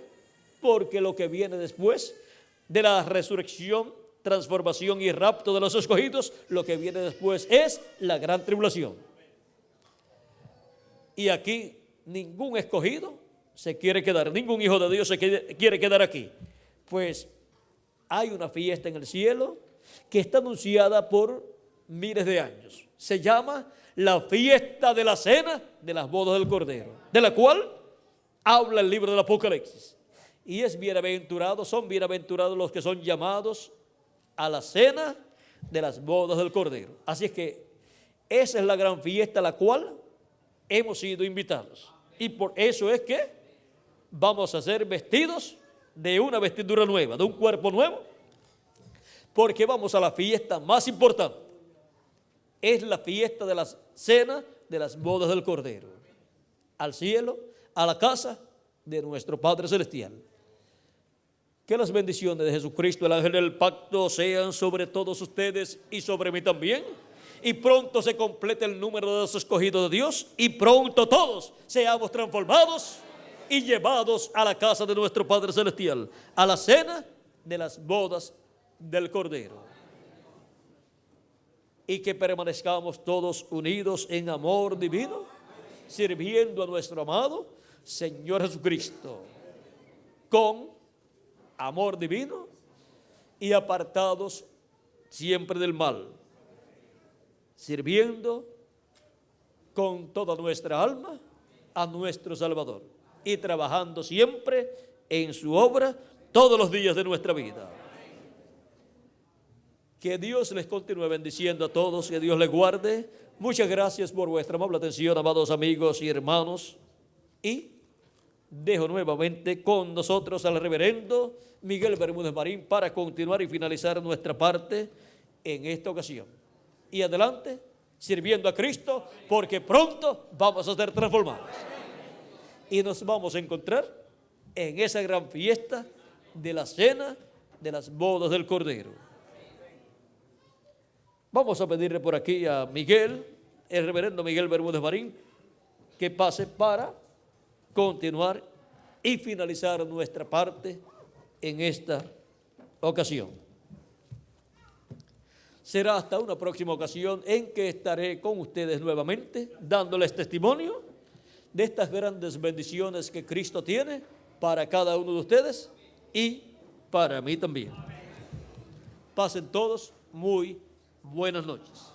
porque lo que viene después de la resurrección, transformación y rapto de los escogidos, lo que viene después es la gran tribulación. Y aquí ningún escogido se quiere quedar, ningún hijo de Dios se quiere quedar aquí. Pues hay una fiesta en el cielo que está anunciada por miles de años. Se llama la fiesta de la cena de las bodas del Cordero, de la cual habla el libro del Apocalipsis. Y es bienaventurado, son bienaventurados los que son llamados a la cena de las bodas del Cordero. Así es que esa es la gran fiesta a la cual hemos sido invitados. Y por eso es que vamos a ser vestidos de una vestidura nueva, de un cuerpo nuevo, porque vamos a la fiesta más importante. Es la fiesta de la cena de las bodas del Cordero. Al cielo, a la casa de nuestro Padre Celestial. Que las bendiciones de Jesucristo, el ángel del pacto, sean sobre todos ustedes y sobre mí también. Y pronto se complete el número de los escogidos de Dios y pronto todos seamos transformados y llevados a la casa de nuestro Padre Celestial, a la cena de las bodas del Cordero. Y que permanezcamos todos unidos en amor divino, sirviendo a nuestro amado Señor Jesucristo, con amor divino y apartados siempre del mal, sirviendo con toda nuestra alma a nuestro Salvador y trabajando siempre en su obra todos los días de nuestra vida. Que Dios les continúe bendiciendo a todos, que Dios les guarde. Muchas gracias por vuestra amable atención, amados amigos y hermanos. Y dejo nuevamente con nosotros al reverendo Miguel Bermúdez Marín para continuar y finalizar nuestra parte en esta ocasión. Y adelante, sirviendo a Cristo, porque pronto vamos a ser transformados. Y nos vamos a encontrar en esa gran fiesta de la cena de las bodas del Cordero. Vamos a pedirle por aquí a Miguel, el reverendo Miguel Bermúdez Marín, que pase para continuar y finalizar nuestra parte en esta ocasión. Será hasta una próxima ocasión en que estaré con ustedes nuevamente dándoles testimonio de estas grandes bendiciones que Cristo tiene para cada uno de ustedes y para mí también. Pasen todos muy buenas noches.